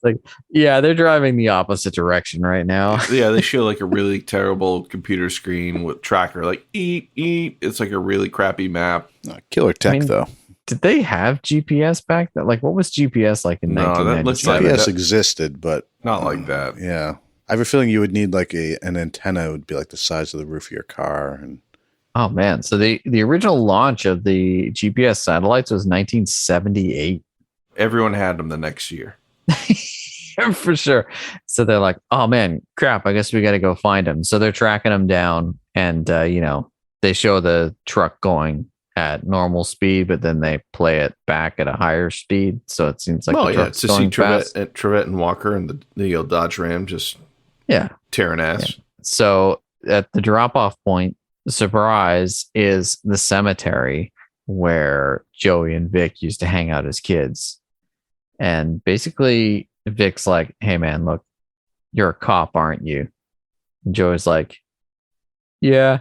Like, yeah, they're driving the opposite direction right now. Yeah, they show like a really terrible computer screen with tracker, like eat. It's like a really crappy map. Killer tech, though. Did they have GPS back then? Like, what was GPS like in 1997? GPS existed, but not like that. Yeah. I have a feeling you would need like an antenna would be like the size of the roof of your car. And oh, man. So the original launch of the GPS satellites was 1978. Everyone had them the next year. For sure. So they're like, oh, man, crap. I guess we got to go find them. So they're tracking them down. And, you know, they show the truck going at normal speed, but then they play it back at a higher speed. So it seems like the truck's to going see fast. Trevette and Walker and the Dodge Ram just tearing ass. Yeah. So at the drop-off point, the surprise is the cemetery where Joey and Vic used to hang out as kids. And basically, Vic's like, hey, man, look, you're a cop, aren't you? And Joey's like, yeah.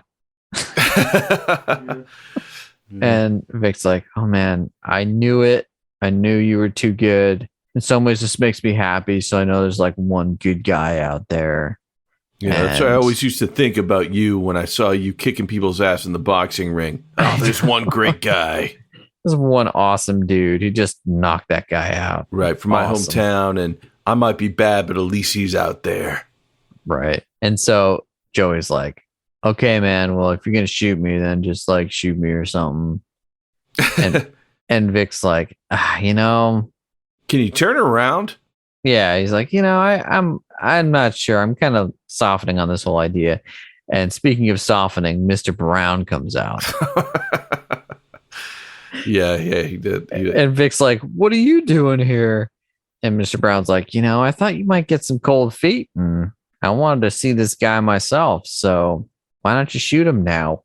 And Vic's like, oh, man, I knew it. I knew you were too good. In some ways, this makes me happy. So I know there's like one good guy out there. Yeah, that's what I always used to think about you when I saw you kicking people's ass in the boxing ring. Oh, there's one great guy. There's one awesome dude who just knocked that guy out. Right, from my hometown. And I might be bad, but at least he's out there. Right. And so Joey's like, okay, man, well, if you're going to shoot me, then just like shoot me or something. And Vic's like, you know. Can you turn around? Yeah, he's like, you know, I'm not sure. I'm kind of softening on this whole idea. And speaking of softening, Mr. Brown comes out. Yeah, he did. And Vic's like, what are you doing here? And Mr. Brown's like, you know, I thought you might get some cold feet. And I wanted to see this guy myself. So why don't you shoot him now?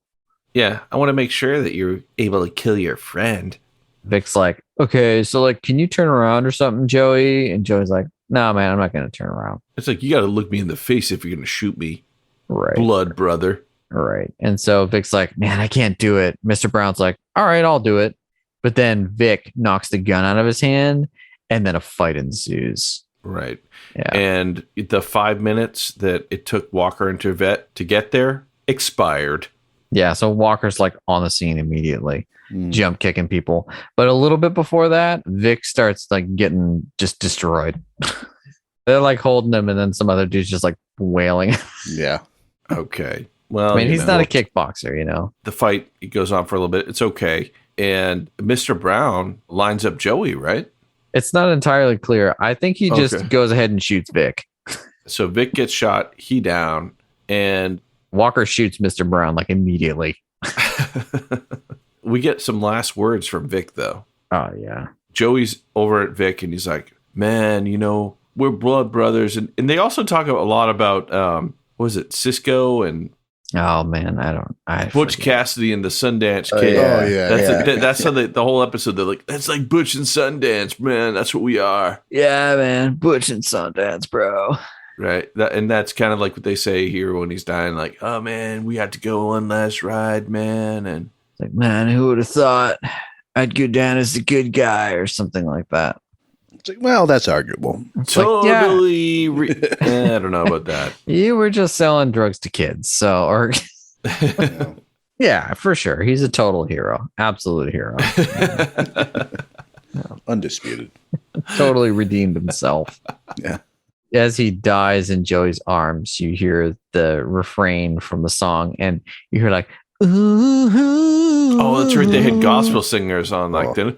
Yeah, I want to make sure that you're able to kill your friend. Vic's like, okay, so like, can you turn around or something, Joey? And Joey's like, no, man, I'm not going to turn around. It's like, you got to look me in the face if you're going to shoot me. Right. Blood, brother. Right. And so Vic's like, man, I can't do it. Mr. Brown's like, all right, I'll do it. But then Vic knocks the gun out of his hand and then a fight ensues. Right. Yeah. And the 5 minutes that it took Walker and Trevette to get there expired. Yeah. So Walker's like on the scene immediately, jump kicking people. But a little bit before that, Vic starts like getting just destroyed. They're like holding him and then some other dude's just like wailing. Yeah. Okay. Well, I mean, he's not a kickboxer, you know. The fight, it goes on for a little bit. It's okay. And Mr. Brown lines up Joey, right? It's not entirely clear. I think he just goes ahead and shoots Vic. So Vic gets shot, he down, and Walker shoots Mr. Brown like immediately. we get some last words from Vic, though. Oh, yeah. Joey's over at Vic, and he's like, man, we're blood brothers. And they also talk a lot about, what was it, Cisco and... Oh, man, Butch forget. Cassidy and the Sundance Kid. That's how the whole episode, they're like, that's like Butch and Sundance, man. That's what we are. Yeah, man. Butch and Sundance, bro. Right. And that's kind of like what they say here when he's dying. Like, oh, man, we had to go one last ride, man. And it's like, man, who would have thought I'd go down as the good guy or something like that. It's like, well, that's arguable. It's totally. I don't know about that. You were just selling drugs to kids. So, or yeah, for sure. He's a total hero. Absolute hero. Undisputed. Totally redeemed himself. Yeah. As he dies in Joey's arms, you hear the refrain from the song, and you hear like, ooh, oh, that's right. They had gospel singers on like that.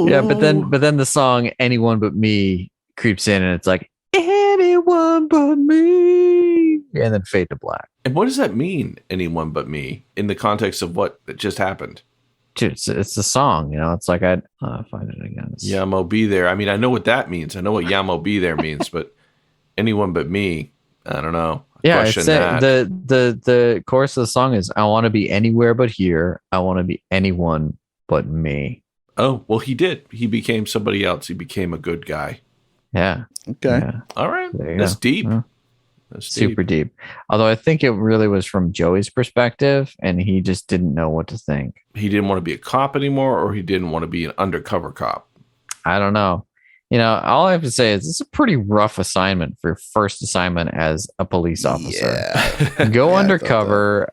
Yeah, but then the song "Anyone But Me" creeps in, and it's like "Anyone But Me," and then fade to black. And what does that mean? Anyone but me, in the context of what just happened? Dude, it's a song, it's like I'd find it again. Yamo be there. I mean, I know what that means. I know what Yamo be there means, but anyone but me, I don't know. Yeah, it's the chorus of the song is, I want to be anywhere but here. I want to be anyone but me. Oh, well, he did. He became somebody else. He became a good guy. Yeah. Okay. Yeah. All right. That's deep. Yeah. That's super deep. Although I think it really was from Joey's perspective, and he just didn't know what to think. He didn't want to be a cop anymore, or he didn't want to be an undercover cop. I don't know. All I have to say is it's a pretty rough assignment for your first assignment as a police officer. Yeah. Go undercover,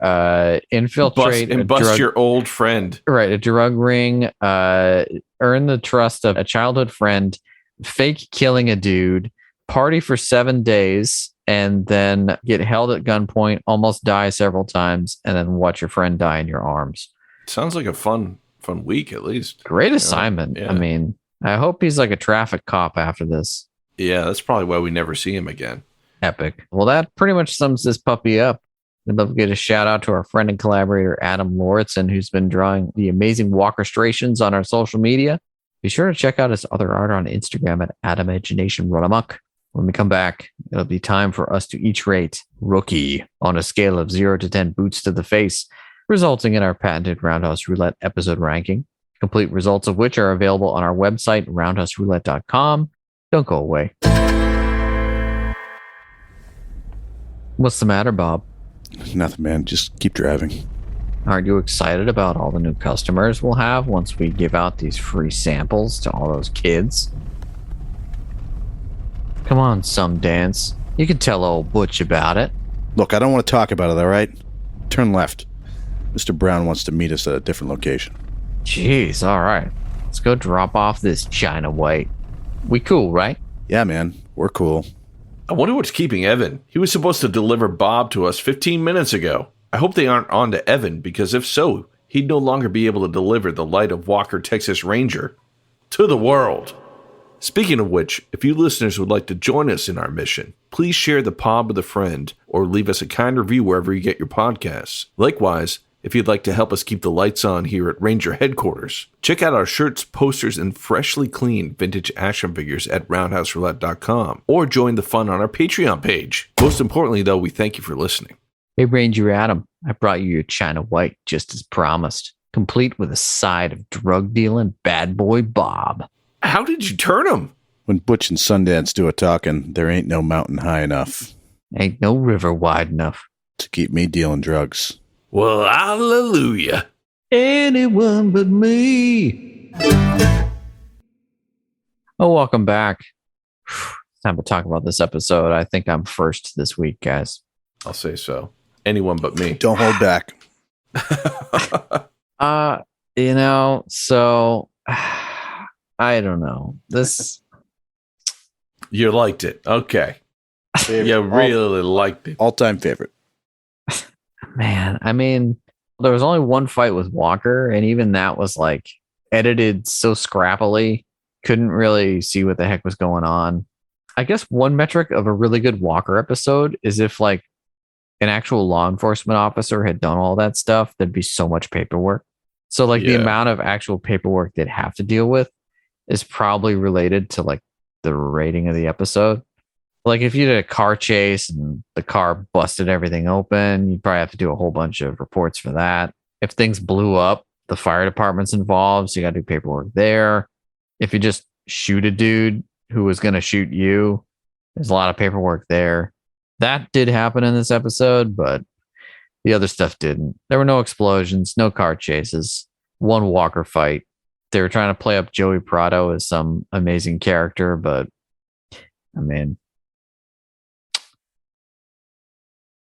infiltrate, bust your old friend. Right, a drug ring, earn the trust of a childhood friend, fake killing a dude, party for 7 days, and then get held at gunpoint, almost die several times, and then watch your friend die in your arms. Sounds like a fun week, at least. Great assignment. Yeah. I mean, I hope he's like a traffic cop after this. Yeah, that's probably why we never see him again. Epic. Well, that pretty much sums this puppy up. We'd love to get a shout out to our friend and collaborator, Adam Lauritsen, who's been drawing the amazing Walkerstrations on our social media. Be sure to check out his other art on Instagram at Adagitation Run Amok. When we come back, it'll be time for us to each rate Rookie on a scale of 0 to 10 boots to the face, resulting in our patented Roundhouse Roulette episode ranking. Complete results of which are available on our website, roundhouseroulette.com. Don't go away. What's the matter, Bob? Nothing, man. Just keep driving. Aren't you excited about all the new customers we'll have once we give out these free samples to all those kids? Come on, Sundance. You can tell old Butch about it. Look, I don't want to talk about it, all right? Turn left. Mr. Brown wants to meet us at a different location. Jeez, all right. Let's go drop off this China White. We cool, right? Yeah, man. We're cool. I wonder what's keeping Evan. He was supposed to deliver Bob to us 15 minutes ago. I hope they aren't on to Evan, because if so, he'd no longer be able to deliver the light of Walker, Texas Ranger to the world. Speaking of which, if you listeners would like to join us in our mission, please share the pod with a friend or leave us a kind review wherever you get your podcasts. Likewise, if you'd like to help us keep the lights on here at Ranger headquarters, check out our shirts, posters, and freshly cleaned vintage action figures at roundhouseroulette.com, or join the fun on our Patreon page. Most importantly, though, we thank you for listening. Hey, Ranger Adam, I brought you your China White just as promised, complete with a side of drug-dealing bad boy Bob. How did you turn him? When Butch and Sundance do a talking, there ain't no mountain high enough. Ain't no river wide enough to keep me dealing drugs. Well, hallelujah. Anyone but me. Oh, welcome back. Time to talk about this episode. I think I'm first this week, guys. I'll say so. Anyone but me. Don't hold back. So I don't know. This you liked it. Okay. You really liked it. All-time favorite. Man, I mean, there was only one fight with Walker, and even that was like, edited so scrappily. Couldn't really see what the heck was going on. I guess one metric of a really good Walker episode is if like an actual law enforcement officer had done all that stuff, there'd be so much paperwork. So like the amount of actual paperwork they'd have to deal with is probably related to like the rating of the episode. Like if you did a car chase and the car busted everything open, you'd probably have to do a whole bunch of reports for that. If things blew up, the fire department's involved, so you got to do paperwork there. If you just shoot a dude who was going to shoot you, there's a lot of paperwork there. That did happen in this episode, but the other stuff didn't. There were no explosions, no car chases, one Walker fight. They were trying to play up Joey Prado as some amazing character, but I mean,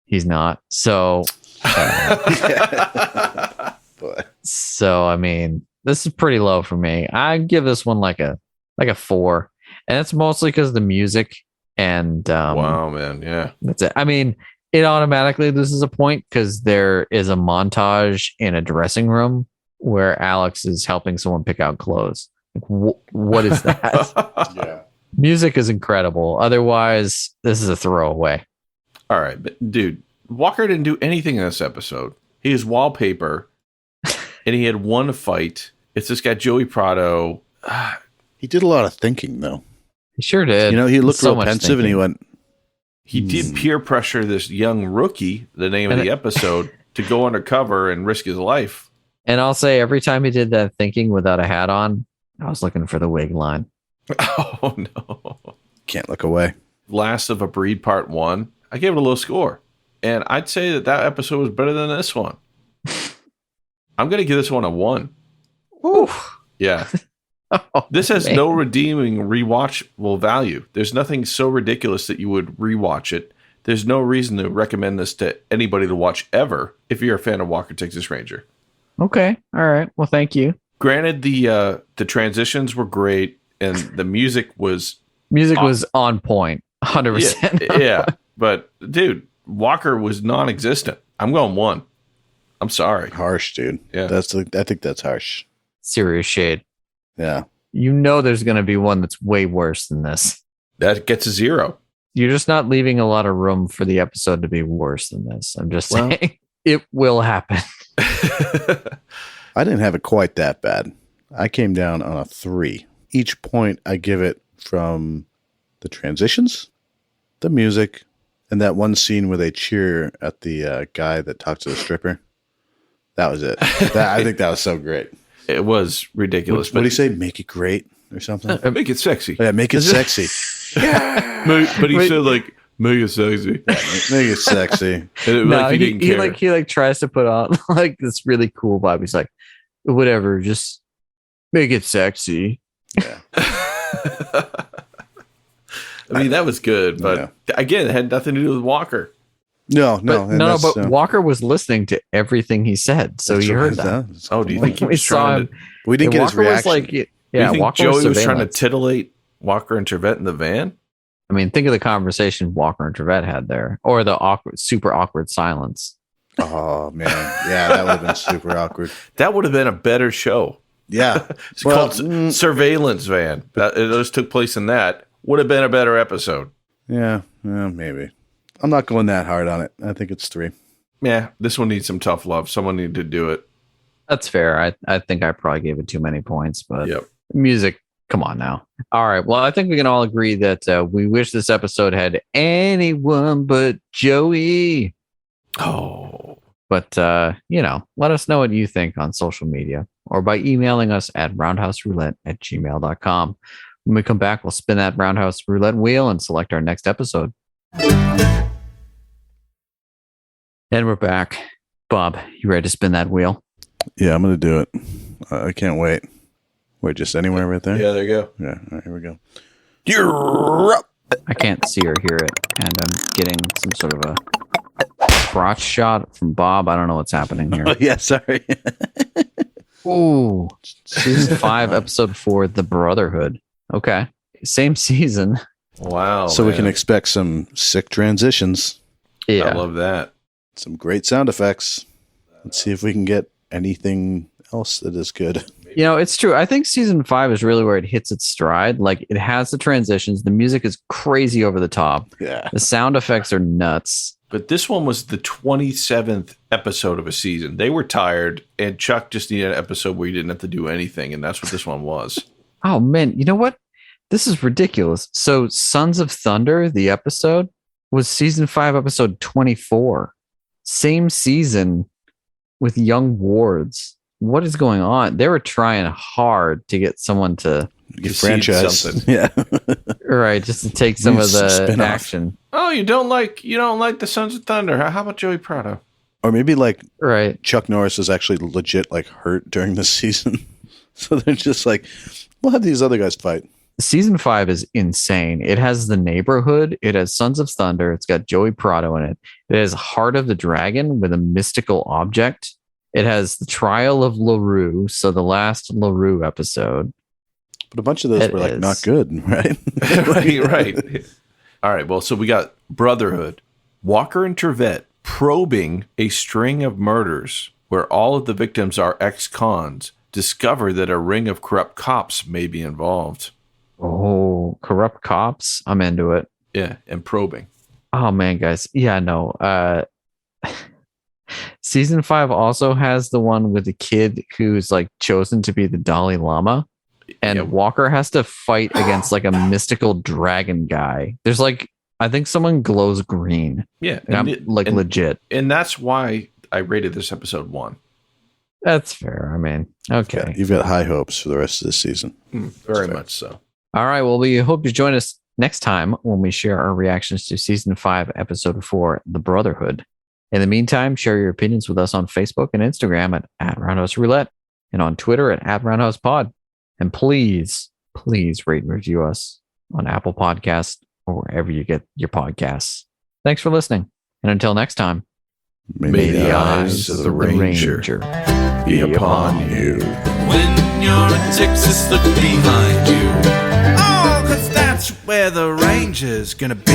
he's not. So, so I mean, this is pretty low for me. I give this one like a 4, and it's mostly because of the music and wow, man, yeah, that's it. I mean, it automatically loses a point because there is a montage in a dressing room where Alex is helping someone pick out clothes. Like, what is that? Yeah. Music is incredible. Otherwise, this is a throwaway. All right, but dude, Walker didn't do anything in this episode. He is wallpaper, and he had one fight. It's this guy Joey Prado. He did a lot of thinking, though. He sure did. You know, he looked So real much pensive, and he went. He did peer pressure this young rookie, the name of the episode, to go undercover and risk his life. And I'll say every time he did that thinking without a hat on, I was looking for the wig line. Oh, no. Can't look away. Last of a Breed Part 1, I gave it a low score. And I'd say that episode was better than this one. I'm going to give this one a 1. Oof. Yeah. Oh, This has man. no redeeming rewatchable value. There's nothing so ridiculous that you would rewatch it. There's no reason to recommend this to anybody to watch ever if you're a fan of Walker, Texas Ranger. Okay. All right. Well, thank you. Granted, the transitions were great and the music was Was on point. 100%. yeah. But dude, Walker was non-existent. I'm going 1. I'm sorry. Harsh, dude. Yeah. I think that's harsh. Serious shade. Yeah. You know there's going to be one that's way worse than this. That gets a 0. You're just not leaving a lot of room for the episode to be worse than this. I'm just Well- saying it will happen. I didn't have it quite that bad. I came down on a 3. Each point I give it from the transitions, the music, and that one scene where they cheer at the guy that talked to the stripper. That was it. I think that was so great. It was ridiculous. What did he say? Make it great or something? Make it sexy. Yeah, make it sexy. But he said like, make it sexy. Make it sexy. And it, No, like, he didn't care. he tries to put on like this really cool vibe. He's like, whatever, just make it sexy. Yeah. I mean, that was good, but again, it had nothing to do with Walker. No. But, and no, that's, but Walker was listening to everything he said, so that's you right, heard that. Oh, do you think he We was saw trying him. to? We didn't get his Walker reaction. was like, Do yeah, you think Walker Joey was trying to surveillance. titillate Walker and Trevette in the van? I mean, think of the conversation Walker and Trevette had there, or the super awkward silence. Oh man, yeah, that would have been super awkward. That would have been a better show. Yeah, It's called Surveillance Van. Those took place in that. Would have been a better episode. yeah, maybe. I'm not going that hard on it. I think it's 3. Yeah, this one needs some tough love. Someone needed to do it. That's fair. I think I probably gave it too many points, but Yep. music, come on now. All right. Well, I think we can all agree that we wish this episode had anyone but Joey. Oh, But, let us know what you think on social media or by emailing us at roundhouseroulette@gmail.com. When we come back, we'll spin that roundhouse roulette wheel and select our next episode. And we're back. Bob, you ready to spin that wheel? Yeah, I'm gonna do it. I can't wait. Wait, just anywhere right there? yeah, there you go. Yeah. All right, here we go. You're up. I can't see or hear it, and I'm getting some sort of a crotch shot from Bob. I don't know what's happening here. Oh yeah, sorry. Ooh, season 5, episode 4, The Brotherhood. Okay, same season. Wow. So we man. can expect some sick transitions, Yeah, I love that. some great sound effects. Let's see if we can get anything else that is good. You know, it's true. I think season 5 is really where it hits its stride. Like, it has the transitions. The music is crazy over the top. Yeah. The sound effects are nuts. But this one was the 27th episode of a season. They were tired, and Chuck just needed an episode where he didn't have to do anything, and that's what this one was. Oh, man. You know what? This is ridiculous. So, Sons of Thunder, the episode, was season 5, episode 24. Same season with Young Wards. What is going on? They were trying hard to get someone to Get franchise something. Yeah. right, just to take some of the Spin-off. action. Oh, you don't like the Sons of Thunder? How about Joey Prado? Or maybe like Right. Chuck Norris is actually legit like hurt during this season. So they're just like, we'll have these other guys fight. Season 5 is insane. It has The Neighborhood. It has Sons of Thunder. It's got Joey Prado in it. It has Heart of the Dragon with a mystical object. It has The Trial of LaRue. So the last LaRue episode. But a bunch of those were like not good, right? right. All right. Well, so we got Brotherhood, Walker and Trevette probing a string of murders where all of the victims are ex-cons, discover that a ring of corrupt cops may be involved. Oh, corrupt cops. I'm into it. Yeah, and probing. Oh man, guys. Yeah, no. Season 5 also has the one with the kid who's like chosen to be the Dalai Lama. And Yeah. Walker has to fight against like a mystical dragon guy. There's like, I think someone glows green. Yeah, Legit. And that's why I rated this episode 1. That's fair. I mean, okay. Yeah, you've got high hopes for the rest of this season. Very much so. All right. Well, we hope you join us next time when we share our reactions to season 5, episode 4, The Brotherhood. In the meantime, share your opinions with us on Facebook and Instagram at Roundhouse Roulette and on Twitter at Roundhouse Pod. And please rate and review us on Apple Podcasts or wherever you get your podcasts. Thanks for listening. And until next time, May the eyes of the Ranger be upon you. When you're in Texas, look behind you. Oh, 'cause that's where the Ranger's gonna be.